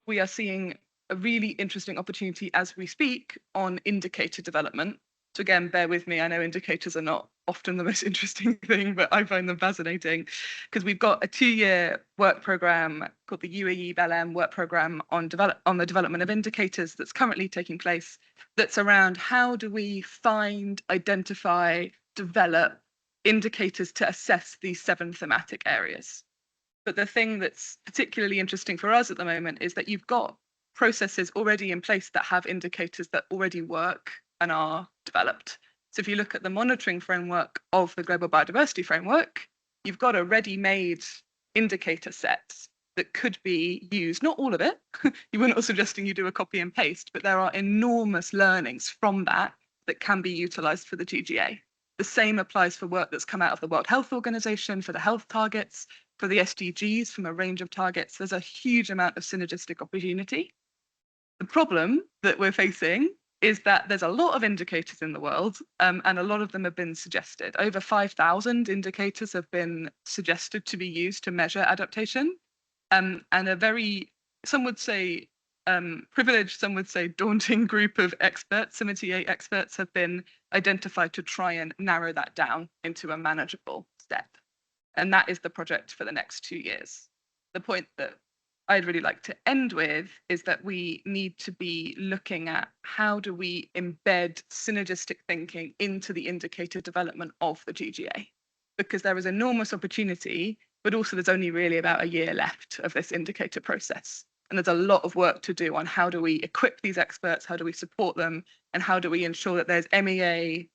We are seeing a really interesting opportunity as we speak on indicator development. So again, bear with me, I know indicators are not often the most interesting thing, but I find them fascinating because we've got a 2-year work program called the UAE BLM work program on the development of indicators that's currently taking place, that's around how do we find, identify, develop indicators to assess these 7 thematic areas. But the thing that's particularly interesting for us at the moment is that you've got processes already in place that have indicators that already work and are developed. So if you look at the monitoring framework of the Global Biodiversity Framework, you've got a ready-made indicator set that could be used, not all of it, we're not suggesting you do a copy and paste, but there are enormous learnings from that that can be utilised for the GGA. The same applies for work that's come out of the World Health Organization for the health targets, for the SDGs from a range of targets. There's a huge amount of synergistic opportunity. The problem that we're facing is that there's a lot of indicators in the world, and a lot of them have been suggested. Over 5,000 indicators have been suggested to be used to measure adaptation, and a very, some would say, privileged, some would say daunting group of experts, 78 experts have been identified to try and narrow that down into a manageable step. And that is the project for the next 2 years. The point that I'd really like to end with is that we need to be looking at how do we embed synergistic thinking into the indicator development of the GGA, because there is enormous opportunity, but also there's only really about a year left of this indicator process. And there's a lot of work to do on how do we equip these experts, how do we support them, and how do we ensure that there's MEA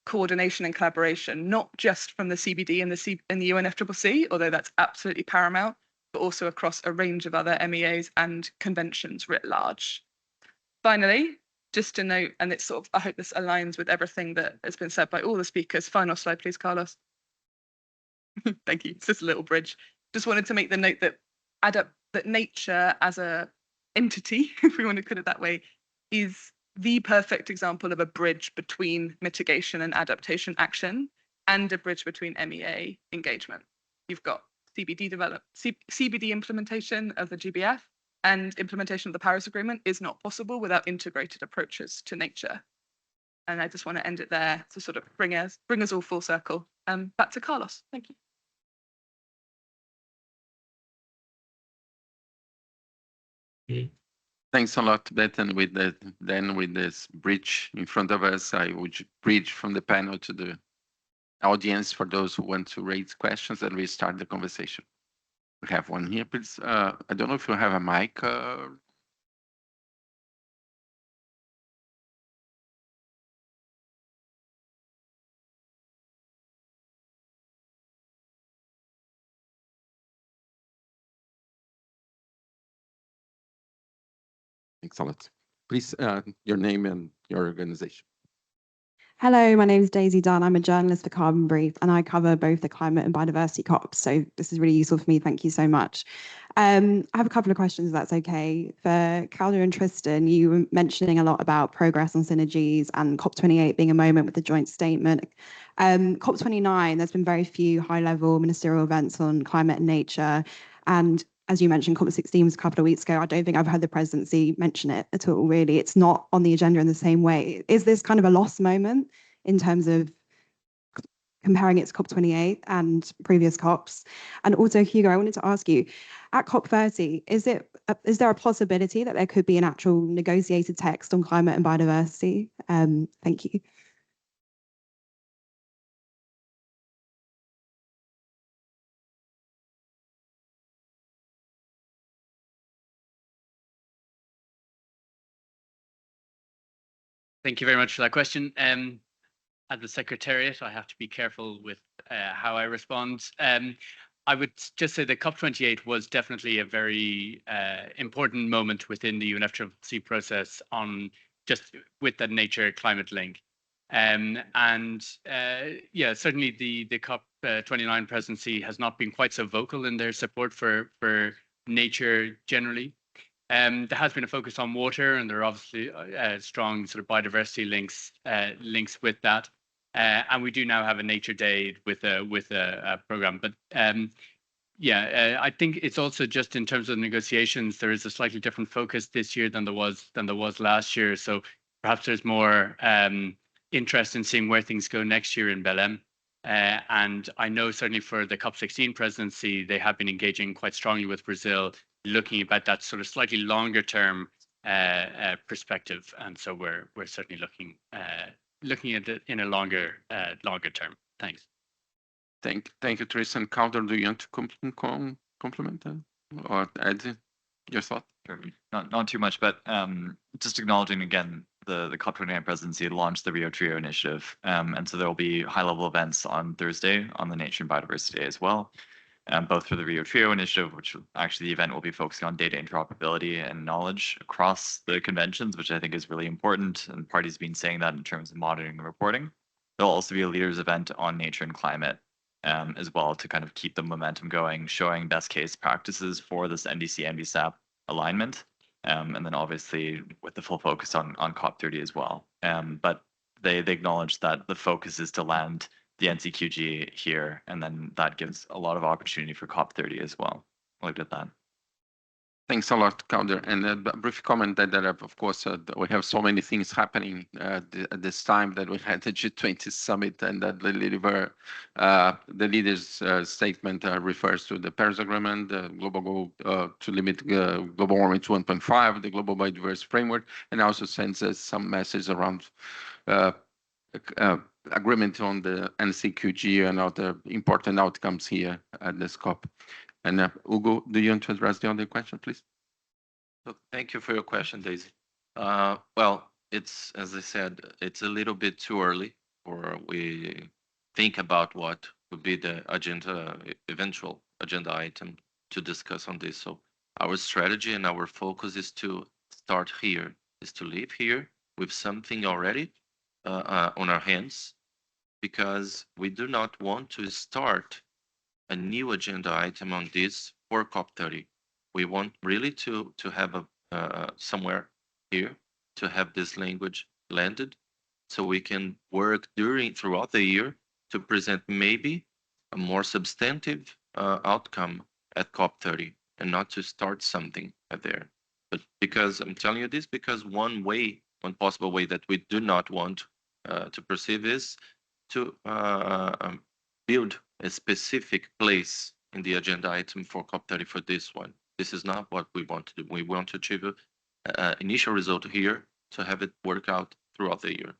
coordination and collaboration, not just from the CBD and the UNFCCC, although that's absolutely paramount, but also across a range of other MEAs and conventions writ large. Finally, just to note, and it's sort of, I hope this aligns with everything that has been said by all the speakers. Final slide, please, Carlos. Thank you. It's just a little bridge. Just wanted to make the note that that nature as a entity, if we want to put it that way, is the perfect example of a bridge between mitigation and adaptation action, and a bridge between MEA engagement. You've got CBD implementation of the GBF, and implementation of the Paris Agreement is not possible without integrated approaches to nature. And I just want to end it there to sort of bring us all full circle. Back to Carlos. Thank you. Thanks a lot, Bethan. With this bridge in front of us, I would bridge from the panel to the audience for those who want to raise questions, and we start the conversation. We have one here, please. I don't know if you have a mic. Thanks a lot. Please, your name and your organization. Hello, my name is Daisy Dunn. I'm a journalist for Carbon Brief, and I cover both the climate and biodiversity COPs. So this is really useful for me. Thank you so much. I have a couple of questions, if that's okay. For Calder and Tristan, you were mentioning a lot about progress on synergies and COP28 being a moment with the joint statement. COP29, there's been very few high-level ministerial events on climate and nature. And as you mentioned, COP16 was a couple of weeks ago. I don't think I've heard the presidency mention it at all, really. It's not on the agenda in the same way. Is this kind of a lost moment in terms of comparing it to COP28 and previous COPs? And also, Hugo, I wanted to ask you, at COP30, is there a possibility that there could be an actual negotiated text on climate and biodiversity? Thank you. Thank you very much for that question. At the Secretariat, I have to be careful with how I respond. I would just say that COP28 was definitely a very important moment within the UNFCCC process on just with that nature climate link. Yeah, certainly the COP29 presidency has not been quite so vocal in their support for nature generally. There has been a focus on water, and there are obviously strong sort of biodiversity links with that. And we do now have a Nature Day with a program. But yeah, I think it's also just in terms of negotiations, there is a slightly different focus this year than there was last year. So perhaps there's more interest in seeing where things go next year in Belém. And I know certainly for the COP16 presidency, they have been engaging quite strongly with Brazil, looking about that sort of slightly longer term perspective. And so we're certainly looking at it in a longer term. Thanks. Thank you, Tristan. Calder, do you want to complement that or add your thought? Sure. Not too much, but just acknowledging again the COP29 presidency launched the Rio Trio initiative, and so there will be high-level events on Thursday on the Nature and Biodiversity Day as well, both for the Rio Trio initiative, which actually the event will be focusing on data interoperability and knowledge across the conventions, which I think is really important, and parties have been saying that in terms of monitoring and reporting. There'll also be a leaders event on nature and climate as well to kind of keep the momentum going, showing best case practices for this NDC-NBSAP alignment. And then obviously with the full focus on COP30 as well. But they acknowledge that the focus is to land the NCQG here, and then that gives a lot of opportunity for COP30 as well. I'll leave it at that. Thanks a lot, Calder. And a brief comment that of course, we have so many things happening at this time that we had the G20 summit, and that the leaders' statement refers to the Paris Agreement, the global goal to limit global warming to 1.5, the global biodiversity framework, and also sends us some message around agreement on the NCQG and other important outcomes here at this COP. And Hugo, do you want to address the other question, please? So thank you for your question, Daisy. Well, it's, as I said, it's a little bit too early before we think about what would be the eventual agenda item to discuss on this. So our strategy and our focus is to start here, is to leave here with something already on our hands, because we do not want to start a new agenda item on this for COP30. We want really to have somewhere here to have this language landed, so we can work throughout the year to present maybe a more substantive outcome at COP30, and not to start something there. But because I'm telling you this, because one possible way that we do not want to perceive is to build a specific place in the agenda item for COP30 for this one. This is not what we want to do. We want to achieve an initial result here to have it work out throughout the year.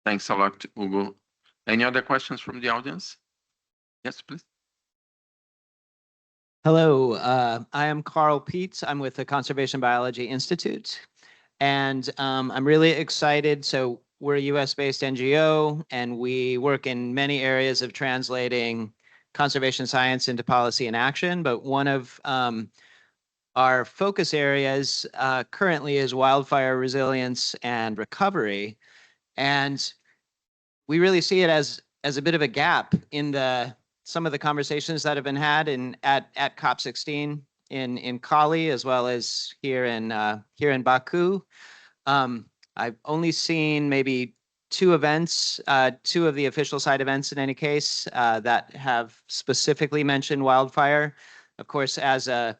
Thanks a lot, Hugo. Any other questions from the audience? Yes, please. Hello, I am Carl Peets. I'm with the Conservation Biology Institute, and I'm really excited. So we're a US-based NGO, and we work in many areas of translating conservation science into policy and action. But one of our focus areas currently is wildfire resilience and recovery. And we really see it as a bit of a gap in some of the conversations that have been had at COP16 in Cali, as well as here in Baku. I've only seen maybe two events, two of the official side events in any case, that have specifically mentioned wildfire. Of course, as a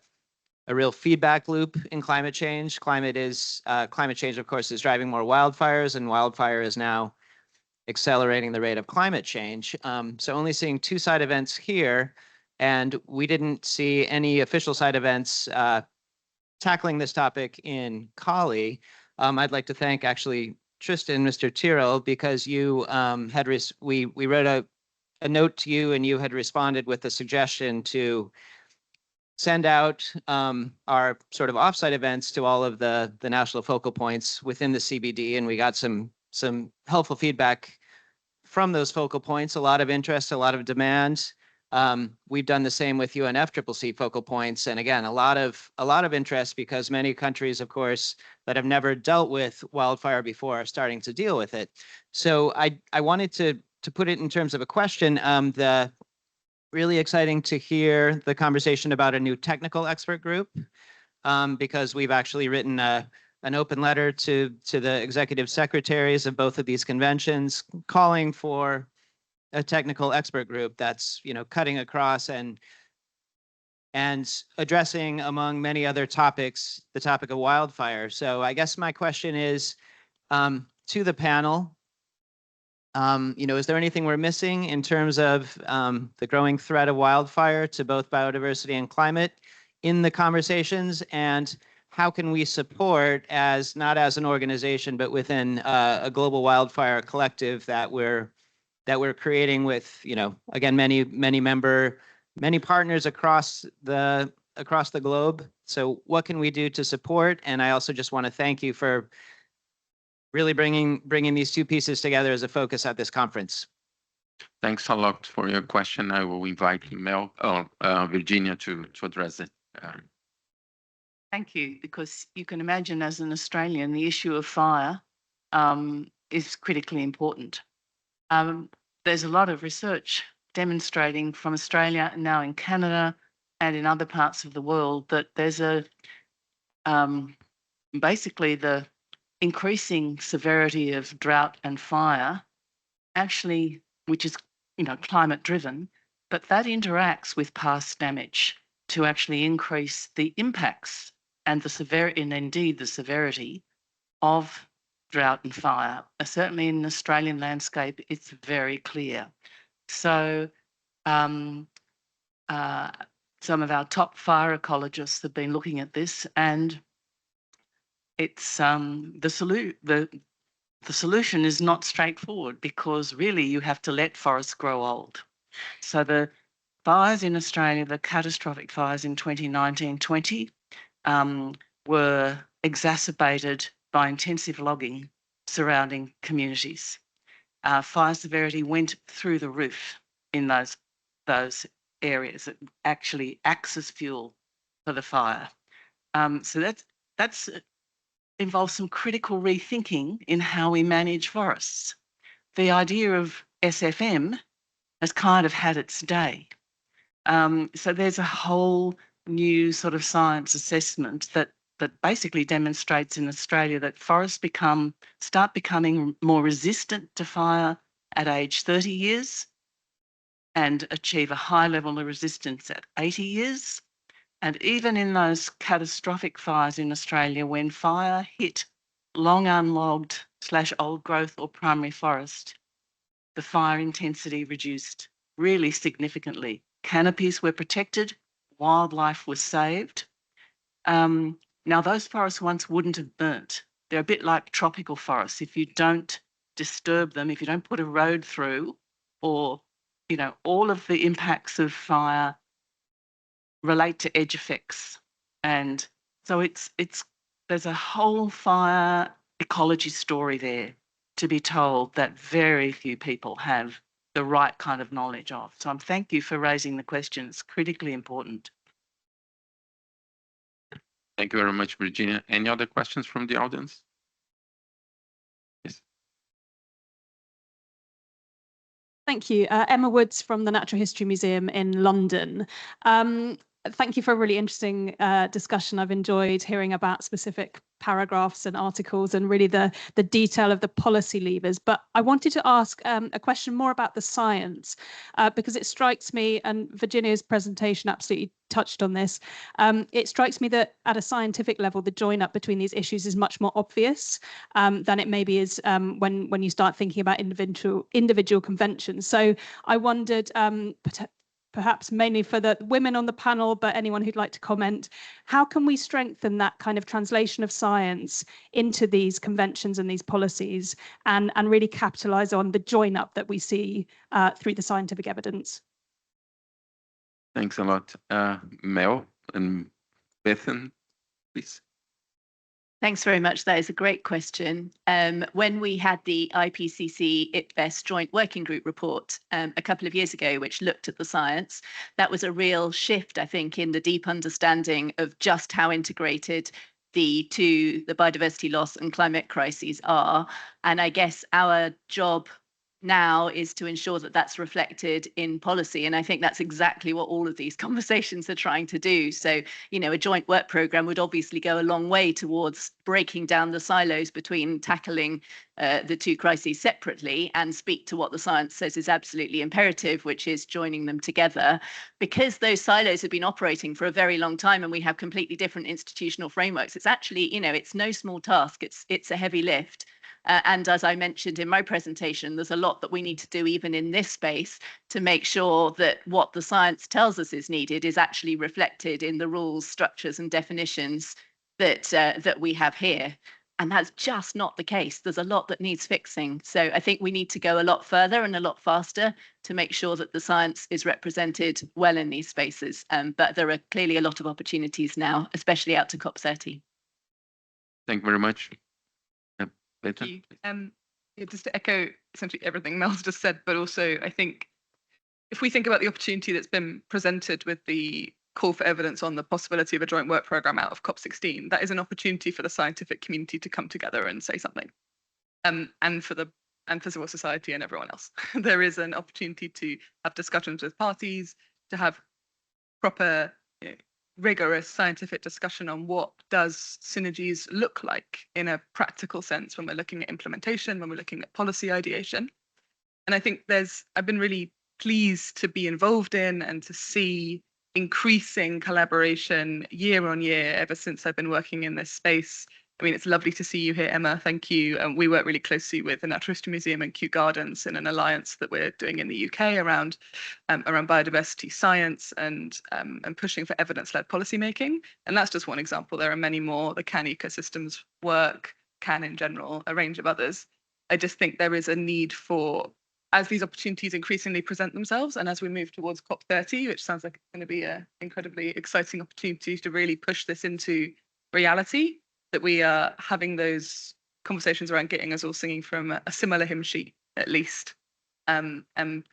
real feedback loop in climate change. Climate change, of course, is driving more wildfires, and wildfire is now accelerating the rate of climate change. So only seeing two side events here, and we didn't see any official side events tackling this topic in Cali. I'd like to thank actually Tristan, Mr. Tyrrell, because you we wrote a note to you, and you had responded with a suggestion to send out our sort of offsite events to all of the national focal points within the CBD, and we got some helpful feedback from those focal points. A lot of interest, a lot of demand. We've done the same with UNFCCC focal points, and again, a lot of interest, because many countries, of course, that have never dealt with wildfire before are starting to deal with it. So I wanted to put it in terms of a question. Really exciting to hear the conversation about a new technical expert group, because we've actually written an open letter to the executive secretaries of both of these conventions, calling for a technical expert group that's, cutting across and addressing, among many other topics, the topic of wildfire. So I guess my question is to the panel. Is there anything we're missing in terms of the growing threat of wildfire to both biodiversity and climate in the conversations? And how can we support, not as an organization, but within a global wildfire collective that we're creating with, again, many partners across the globe. So what can we do to support? And I also just want to thank you for really bringing these two pieces together as a focus at this conference. Thanks a lot for your question. I will invite Virginia to address it. Thank you, because you can imagine, as an Australian, the issue of fire is critically important. There's a lot of research demonstrating from Australia and now in Canada and in other parts of the world that there's basically the increasing severity of drought and fire, actually, which is climate driven, but that interacts with past damage to actually increase the impacts and the severity, and indeed the severity of drought and fire. Certainly in the Australian landscape, it's very clear. So some of our top fire ecologists have been looking at this, and it's the solution is not straightforward, because really you have to let forests grow old. So the fires in Australia, the catastrophic fires in 2019-20, were exacerbated by intensive logging surrounding communities. Fire severity went through the roof in those areas. It actually acts as fuel for the fire. So that's involves some critical rethinking in how we manage forests. The idea of SFM has kind of had its day. So there's a whole new sort of science assessment that basically demonstrates in Australia that forests start becoming more resistant to fire at age 30 years and achieve a high level of resistance at 80 years. And even in those catastrophic fires in Australia, when fire hit long unlogged / old growth or primary forest, the fire intensity reduced really significantly. Canopies were protected, wildlife was saved. Now, those forests once wouldn't have burnt. They're a bit like tropical forests. If you don't disturb them, if you don't put a road through, or, all of the impacts of fire relate to edge effects. And so there's a whole fire ecology story there to be told that very few people have the right kind of knowledge of. So thank you for raising the question. It's critically important. Thank you very much, Virginia. Any other questions from the audience? Yes. Thank you. Emma Woods from the Natural History Museum in London. Thank you for a really interesting discussion. I've enjoyed hearing about specific paragraphs and articles and really the detail of the policy levers. But I wanted to ask a question more about the science, because it strikes me, and Virginia's presentation absolutely touched on this, it strikes me that at a scientific level, the join up between these issues is much more obvious than it maybe is when you start thinking about individual conventions. So I wondered, perhaps mainly for the women on the panel, but anyone who'd like to comment, how can we strengthen that kind of translation of science into these conventions and these policies and really capitalise on the join up that we see through the scientific evidence? Thanks a lot. Mel and Bethan, please. Thanks very much. That is a great question. When we had the IPCC IPBES joint working group report a couple of years ago, which looked at the science, that was a real shift, I think, in the deep understanding of just how integrated the biodiversity loss and climate crises are. And I guess our job now is to ensure that that's reflected in policy. And I think that's exactly what all of these conversations are trying to do. So, a joint work programme would obviously go a long way towards breaking down the silos between tackling the two crises separately and speak to what the science says is absolutely imperative, which is joining them together. Because those silos have been operating for a very long time and we have completely different institutional frameworks, it's actually, it's no small task. It's a heavy lift. And as I mentioned in my presentation, there's a lot that we need to do even in this space to make sure that what the science tells us is needed is actually reflected in the rules, structures and definitions that we have here. And that's just not the case. There's a lot that needs fixing. So I think we need to go a lot further and a lot faster to make sure that the science is represented well in these spaces. But there are clearly a lot of opportunities now, especially out to COP30. Thank you very much. Thank you. Just to echo essentially everything Mel's just said, but also I think if we think about the opportunity that's been presented with the call for evidence on the possibility of a joint work programme out of COP16, that is an opportunity for the scientific community to come together and say something, and for civil society and everyone else. There is an opportunity to have discussions with parties, to have proper rigorous scientific discussion on what does synergies look like in a practical sense when we're looking at implementation, when we're looking at policy ideation. And I think I've been really pleased to be involved in and to see increasing collaboration year on year ever since I've been working in this space. I mean, it's lovely to see you here, Emma. Thank you. And we work really closely with the Natural History Museum and Kew Gardens in an alliance that we're doing in the UK around biodiversity science and pushing for evidence-led policymaking. And that's just one example. There are many more. The CAN ecosystems work, CAN in general, a range of others. I just think there is a need for, as these opportunities increasingly present themselves, and as we move towards COP30, which sounds like it's going to be an incredibly exciting opportunity to really push this into reality, that we are having those conversations around getting us all singing from a similar hymn sheet, at least, and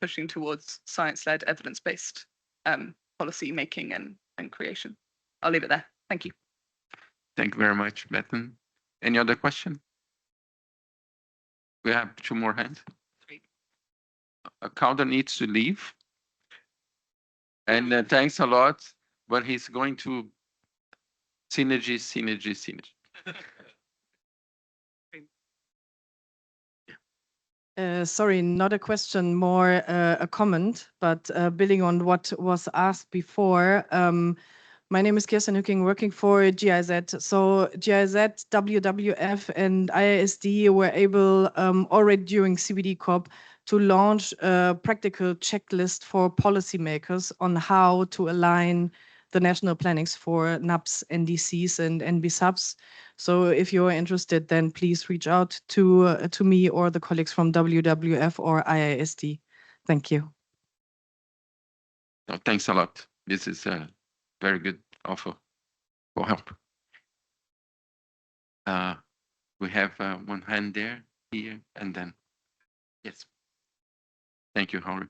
pushing towards science-led, evidence-based policy making and creation. I'll leave it there. Thank you. Thank you very much, Bethan. Any other question? We have 2 more hands. Calder needs to leave. And thanks a lot, but he's going to synergy. Sorry, not a question, more a comment, but building on what was asked before. My name is Kirsten Hücking, working for GIZ. So GIZ, WWF, and IISD were able already during CBD COP to launch a practical checklist for policymakers on how to align the national plannings for NAPs, NDCs, and NBSUBs. So if you're interested, then please reach out to me or the colleagues from WWF or IISD. Thank you. No, thanks a lot. This is a very good offer for help. We have 1 hand there, here, and then, yes. Thank you, Henry.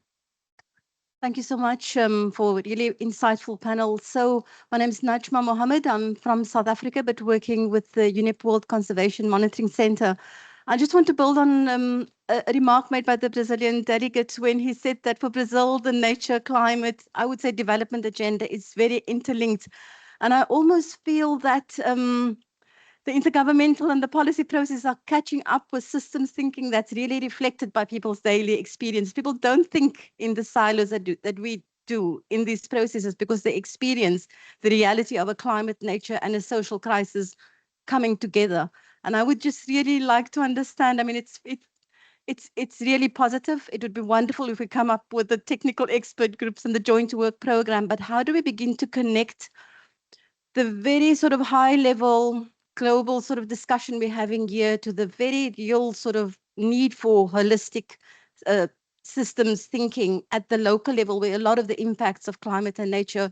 Thank you so much for a really insightful panel. So my name is Najma Mohammed. I'm from South Africa, but working with the UNEP World Conservation Monitoring Center. I just want to build on a remark made by the Brazilian delegate when he said that for Brazil, the nature, climate, I would say development agenda is very interlinked. And I almost feel that the intergovernmental and the policy process are catching up with systems thinking that's really reflected by people's daily experience. People don't think in the silos that we do in these processes because they experience the reality of a climate, nature, and a social crisis coming together. And I would just really like to understand, I mean, it's really positive. It would be wonderful if we come up with the technical expert groups and the joint work program, but how do we begin to connect the very sort of high level global sort of discussion we're having here to the very real sort of need for holistic systems thinking at the local level where a lot of the impacts of climate and nature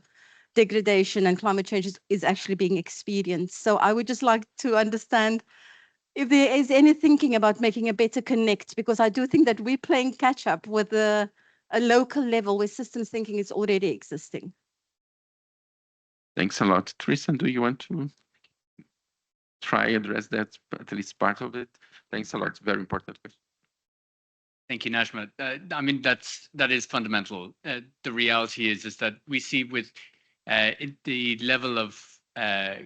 degradation and climate change is actually being experienced. So I would just like to understand if there is any thinking about making a better connect, because I do think that we're playing catch up with a local level where systems thinking is already existing. Thanks a lot. Tristan, do you want to try address that, at least part of it? Thanks a lot. It's very important. Thank you, Najma. I mean, that is fundamental. The reality is that we see with the level of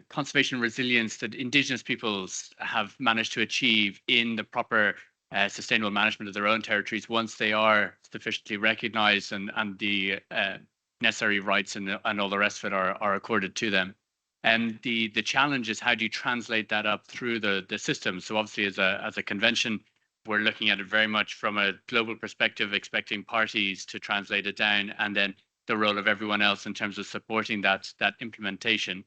conservation resilience that indigenous peoples have managed to achieve in the proper sustainable management of their own territories once they are sufficiently recognized and the necessary rights and all the rest of it are accorded to them. And the challenge is how do you translate that up through the system? So obviously as a convention, we're looking at it very much from a global perspective, expecting parties to translate it down, and then the role of everyone else in terms of supporting that implementation.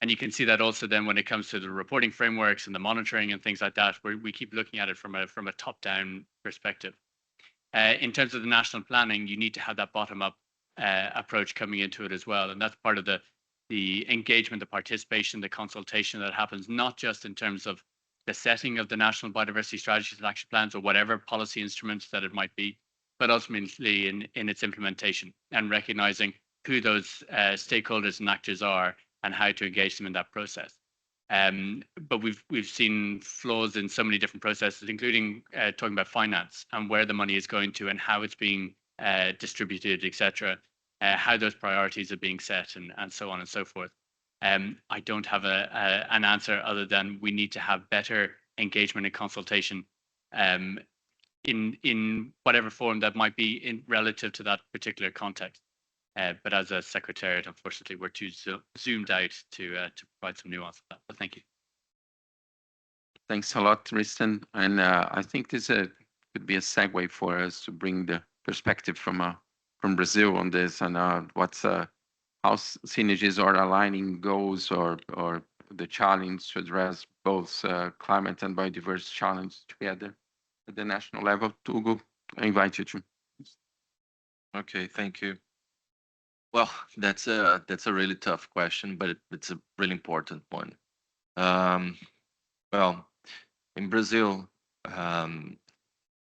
And you can see that also then when it comes to the reporting frameworks and the monitoring and things like that, where we keep looking at it from a top-down perspective. In terms of the national planning, you need to have that bottom-up approach coming into it as well. And that's part of the engagement, the participation, the consultation that happens, not just in terms of the setting of the national biodiversity strategies and action plans or whatever policy instruments that it might be, but ultimately in its implementation and recognizing who those stakeholders and actors are and how to engage them in that process. But we've seen flaws in so many different processes, including talking about finance and where the money is going to and how it's being distributed, etc. How those priorities are being set and so on and so forth. I don't have an answer other than we need to have better engagement and consultation in whatever form that might be in relative to that particular context. But as a secretariat, unfortunately, we're too zoomed out to provide some nuance of that. But thank you. Thanks a lot, Tristan. And I think this could be a segue for us to bring the perspective from Brazil on this and how synergies are aligning goals or the challenge to address both climate and biodiversity challenge together at the national level. Hugo, I invite you to. Okay, thank you. Well, that's a really tough question, but it's a really important one. Well, In Brazil,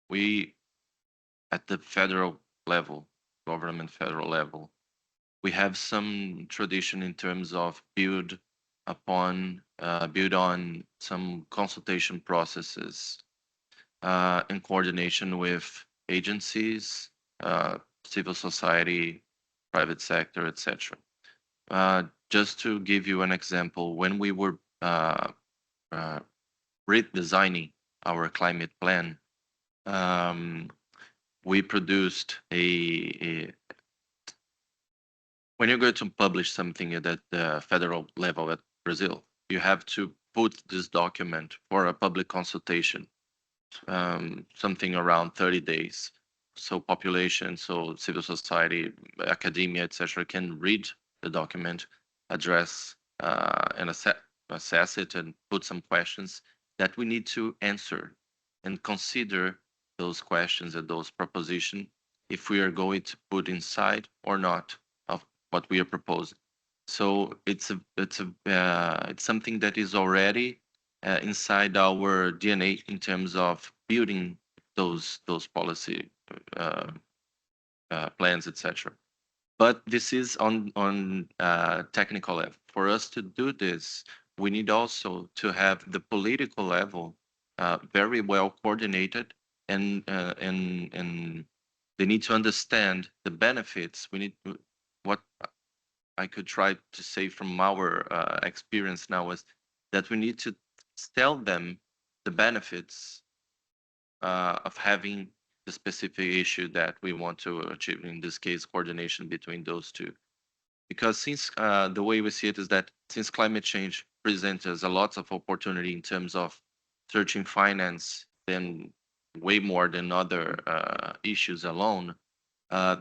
we, at the federal level, government federal level, we have some tradition in terms of build on some consultation processes in coordination with agencies, civil society, private sector, etc. Just to give you an example, when we were redesigning our climate plan, we produced when you're going to publish something at the federal level at Brazil, you have to put this document for a public consultation, something around 30 days. So population, so civil society, academia, etc., can read the document, address and assess it, and put some questions that we need to answer and consider those questions and those propositions if we are going to put inside or not of what we are proposing. So it's something that is already inside our DNA in terms of building those policy plans, etc. But this is on technical level. For us to do this, we need also to have the political level very well coordinated, and they need to understand the benefits. We need what I could try to say from our experience now is that we need to tell them the benefits of having the specific issue that we want to achieve, in this case, coordination between those two. Because since the way we see it is that since climate change presents us a lot of opportunity in terms of searching finance, then way more than other issues alone,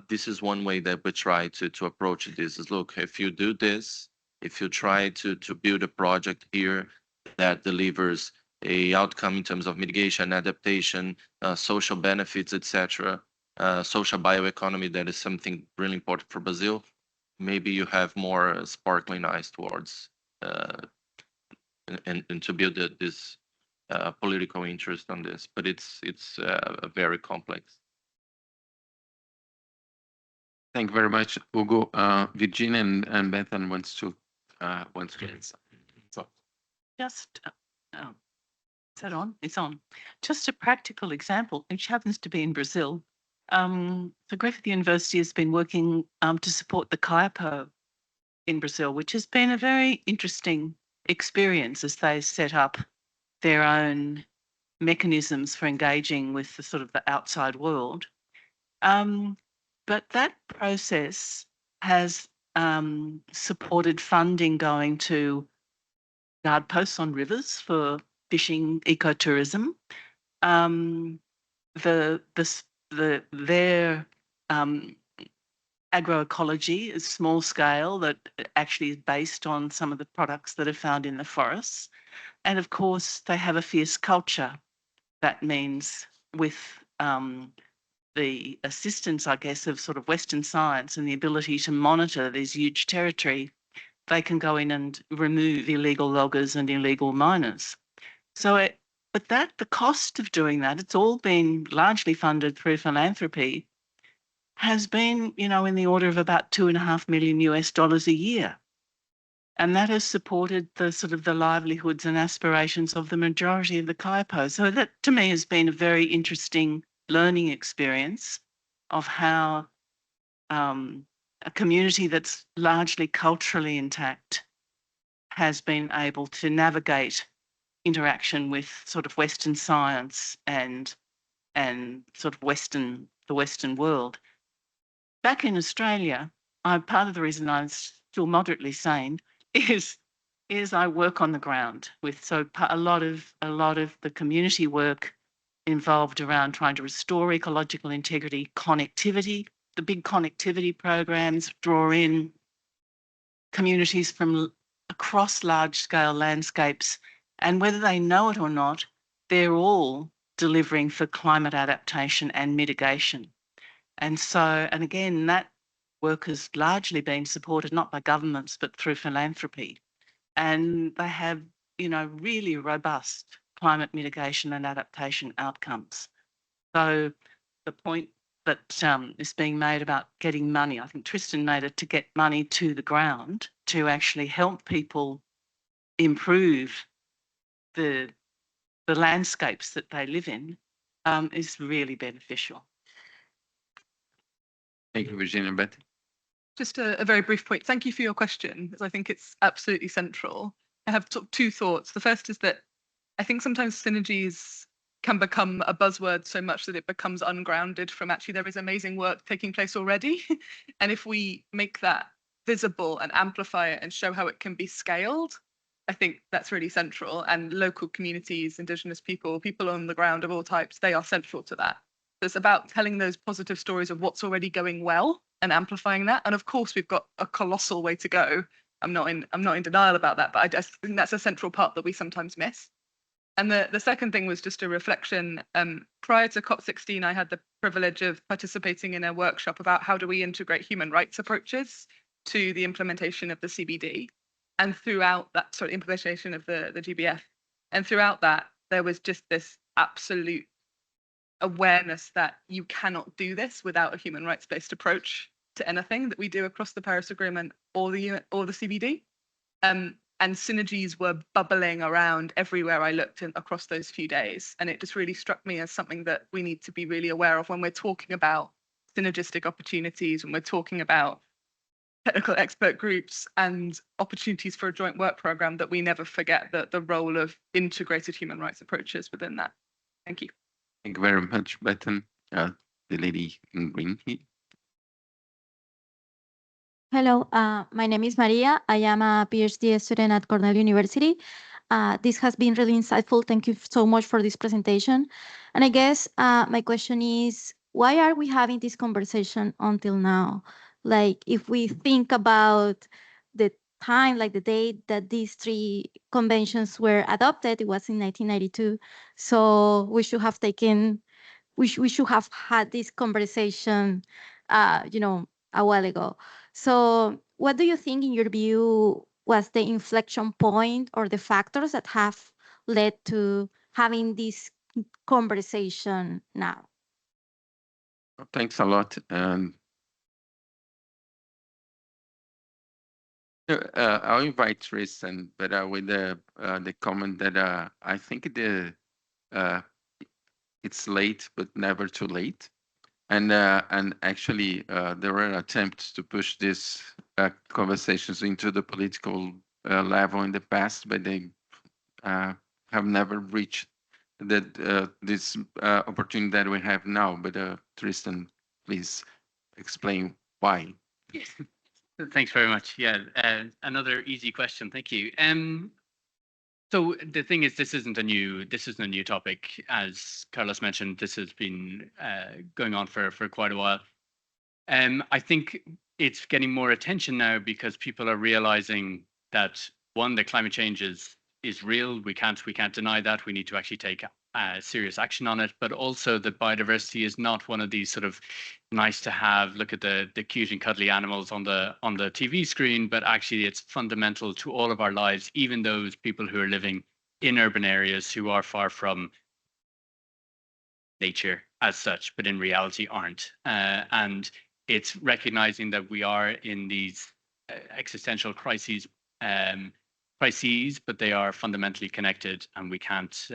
this is one way that we try to approach this is, look, if you do this, if you try to build a project here that delivers a outcome in terms of mitigation, adaptation, social benefits, etc., social bioeconomy, that is something really important for Brazil, maybe you have more sparkling eyes towards and to build this political interest on this, but it's very complex. Thank you very much, Hugo. Virginia and Bethan wants to answer. So. Just, is that on? It's on. Just a practical example, which happens to be in Brazil. So Griffith University has been working to support the Kaipo in Brazil, which has been a very interesting experience as they set up their own mechanisms for engaging with the sort of the outside world. But that process has supported funding going to guard posts on rivers for fishing ecotourism. Their agroecology is small scale, that actually is based on some of the products that are found in the forests. And of course, they have a fierce culture. That means with the assistance, I guess, of sort of Western science and the ability to monitor this huge territory, they can go in and remove illegal loggers and illegal miners. So, but the cost of doing that, it's all been largely funded through philanthropy, has been, in the order of about $2.5 million a year. And that has supported the sort of the livelihoods and aspirations of the majority of the Kaipo. So that to me has been a very interesting learning experience of how a community that's largely culturally intact has been able to navigate interaction with sort of Western science and sort of the Western world. Back in Australia, part of the reason I'm still moderately sane is I work on the ground with a lot of the community work involved around trying to restore ecological integrity, connectivity. The big connectivity programs draw in communities from across large-scale landscapes, and whether they know it or not, they're all delivering for climate adaptation and mitigation. And again, that work has largely been supported not by governments, but through philanthropy. And they have, really robust climate mitigation and adaptation outcomes. So the point that is being made about getting money, I think Tristan made it, to get money to the ground to actually help people improve the landscapes that they live in is really beneficial. Thank you, Virginia. Betty? Just a very brief point. Thank you for your question, because I think it's absolutely central. I have two thoughts. The first is that I think sometimes synergies can become a buzzword so much that it becomes ungrounded from actually there is amazing work taking place already. And if we make that visible and amplify it and show how it can be scaled, I think that's really central. And local communities, Indigenous people, people on the ground of all types, they are central to that. So it's about telling those positive stories of what's already going well and amplifying that. And of course, we've got a colossal way to go. I'm not in denial about that, but I just think that's a central part that we sometimes miss. And the second thing was just a reflection. Prior to COP16, I had the privilege of participating in a workshop about how do we integrate human rights approaches to the implementation of the CBD. And throughout that sort of implementation of the GBF, and throughout that, there was just this absolute awareness that you cannot do this without a human rights-based approach to anything that we do across the Paris Agreement or the CBD. And synergies were bubbling around everywhere I looked across those few days. And it just really struck me as something that we need to be really aware of when we're talking about synergistic opportunities, when we're talking about technical expert groups and opportunities for a joint work program, that we never forget the role of integrated human rights approaches within that. Thank you. Thank you very much, Bethan. The lady in green here. Hello, my name is Maria. I am a PhD student at Cornell University. This has been really insightful. Thank you so much for this presentation. And I guess my question is, why are we having this conversation until now? Like, if we think about the time, like the date that these three conventions were adopted, it was in 1992. So we should have we should have had this conversation, a while ago. So what do you think, in your view, was the inflection point or the factors that have led to having this conversation now? Thanks a lot. I'll invite Tristan, but with the comment that I think it's late, but never too late. And actually, there were attempts to push these conversations into the political level in the past, but they have never reached this opportunity that we have now. But Tristan, please explain why. Yes. Thanks very much. Yeah, another easy question. Thank you. So the thing is, this isn't a new topic. As Carlos mentioned, this has been going on for quite a while. I think it's getting more attention now because people are realizing that, one, the climate change is real. We can't deny that. We need to actually take serious action on it. But also, the biodiversity is not one of these sort of nice to have, look at the cute and cuddly animals on the TV screen, but actually it's fundamental to all of our lives, even those people who are living in urban areas who are far from nature as such, but in reality aren't. And it's recognizing that we are in these existential crises, but they are fundamentally connected, and we can't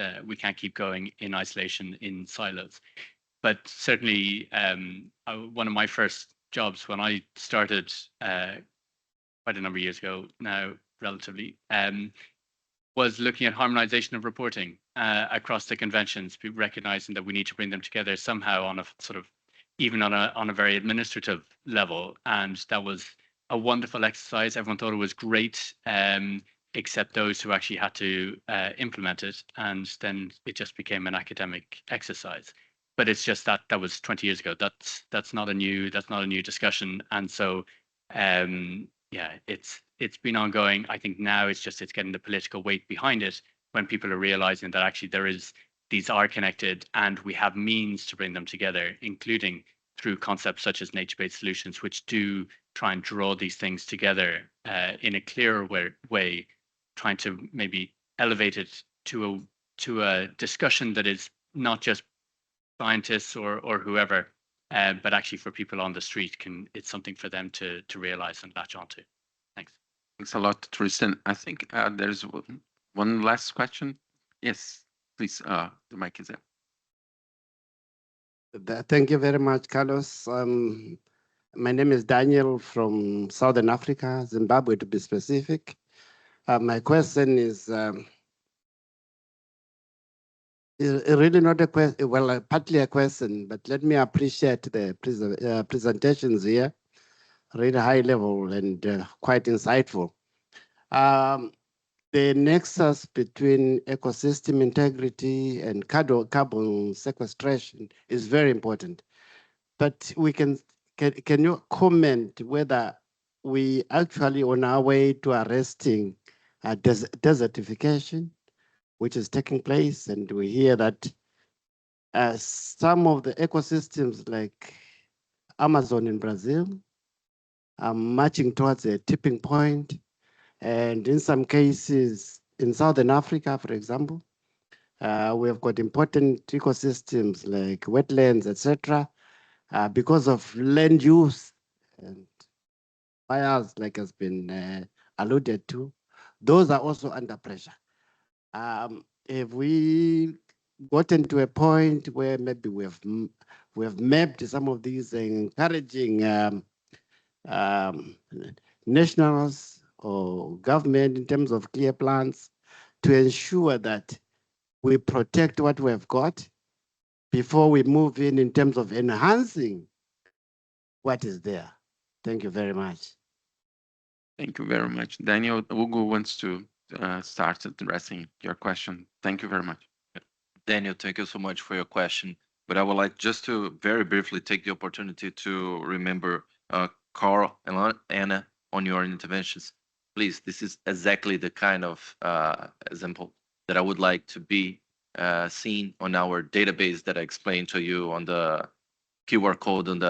keep going in isolation, in silos. But certainly, one of my first jobs when I started quite a number of years ago now, relatively, was looking at harmonization of reporting across the conventions, recognizing that we need to bring them together somehow on a sort of, even on a very administrative level. And that was a wonderful exercise. Everyone thought it was great, except those who actually had to implement it. And then it just became an academic exercise. But it's just that was 20 years ago. That's not a new discussion. And so yeah, it's been ongoing. I think now it's getting the political weight behind it when people are realizing that actually these are connected, and we have means to bring them together, including through concepts such as nature-based solutions, which do try and draw these things together in a clearer way, trying to maybe elevate it to to a discussion that is not just scientists or whoever, but actually for people on the street, it's something for them to realize and latch onto. Thanks. Thanks a lot, Tristan. I think there's one last question. Yes, please, the mic is there. Thank you very much, Carlos. My name is Daniel from Southern Africa, Zimbabwe to be specific. My question is really not a question, well, partly a question, but let me appreciate the presentations here, really high level and quite insightful. The nexus between ecosystem integrity and carbon sequestration is very important. But can you comment whether we actually on our way to arresting desertification, which is taking place, and we hear that some of the ecosystems like Amazon in Brazil are marching towards a tipping point. And in some cases, in Southern Africa, for example, we have got important ecosystems like wetlands, etc., because of land use and fires, like has been alluded to. Those are also under pressure. Have we gotten to a point where maybe we have mapped some of these encouraging nationals or government in terms of clear plans to ensure that we protect what we have got before we move in terms of enhancing what is there? Thank you very much. Thank you very much. Daniel, Hugo wants to start addressing your question. Thank you very much. Daniel, thank you so much for your question. But I would like just to very briefly take the opportunity to remember Carl and Anna on your interventions. Please, this is exactly the kind of example that I would like to be seen on our database that I explained to you on the QR code on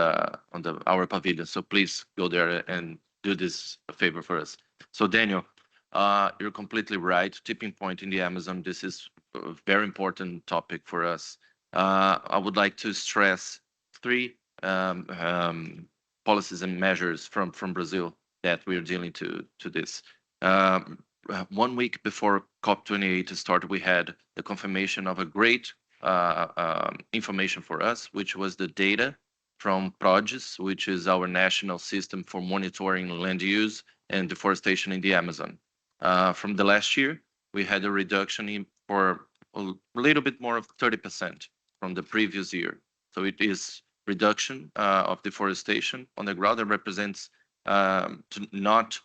our pavilion. So please go there and do this favor for us. So Daniel, you're completely right. Tipping point in the Amazon. This is a very important topic for us. I would like to stress three policies and measures from Brazil that we are dealing to this. 1 week before COP28 started, we had the confirmation of a great information for us, which was the data from PRODES, which is our national system for monitoring land use and deforestation in the Amazon. From the last year, we had a reduction for a little bit more of 30% from the previous year. So it is reduction of deforestation on the ground that represents to not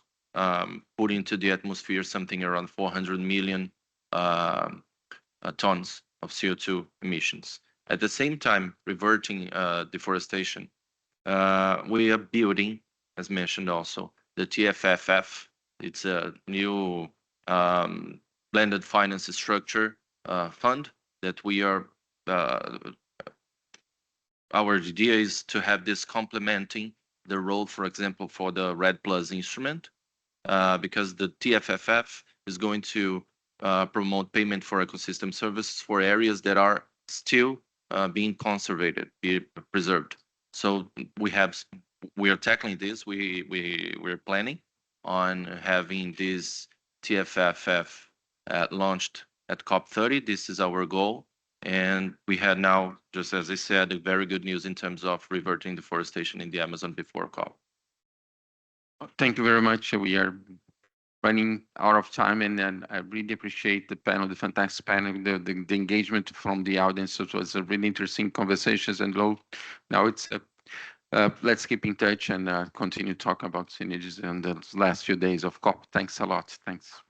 put into the atmosphere something around 400 million tons of CO2 emissions. At the same time, reverting deforestation, we are building, as mentioned also, the TFFF. It's a new blended finance structure fund that we are, our idea is to have this complementing the role, for example, for the REDD+ instrument, because the TFFF is going to promote payment for ecosystem services for areas that are still being preserved. So we are tackling this. We're planning on having this TFFF launched at COP30. This is our goal. And we had now, just as I said, very good news in terms of reverting deforestation in the Amazon before COP. Thank you very much. We are running out of time, and I really appreciate the panel, the fantastic panel, the engagement from the audience. So it was a really interesting conversations. And now it's let's keep in touch and continue talking about synergies in the last few days of COP. Thanks a lot. Thanks.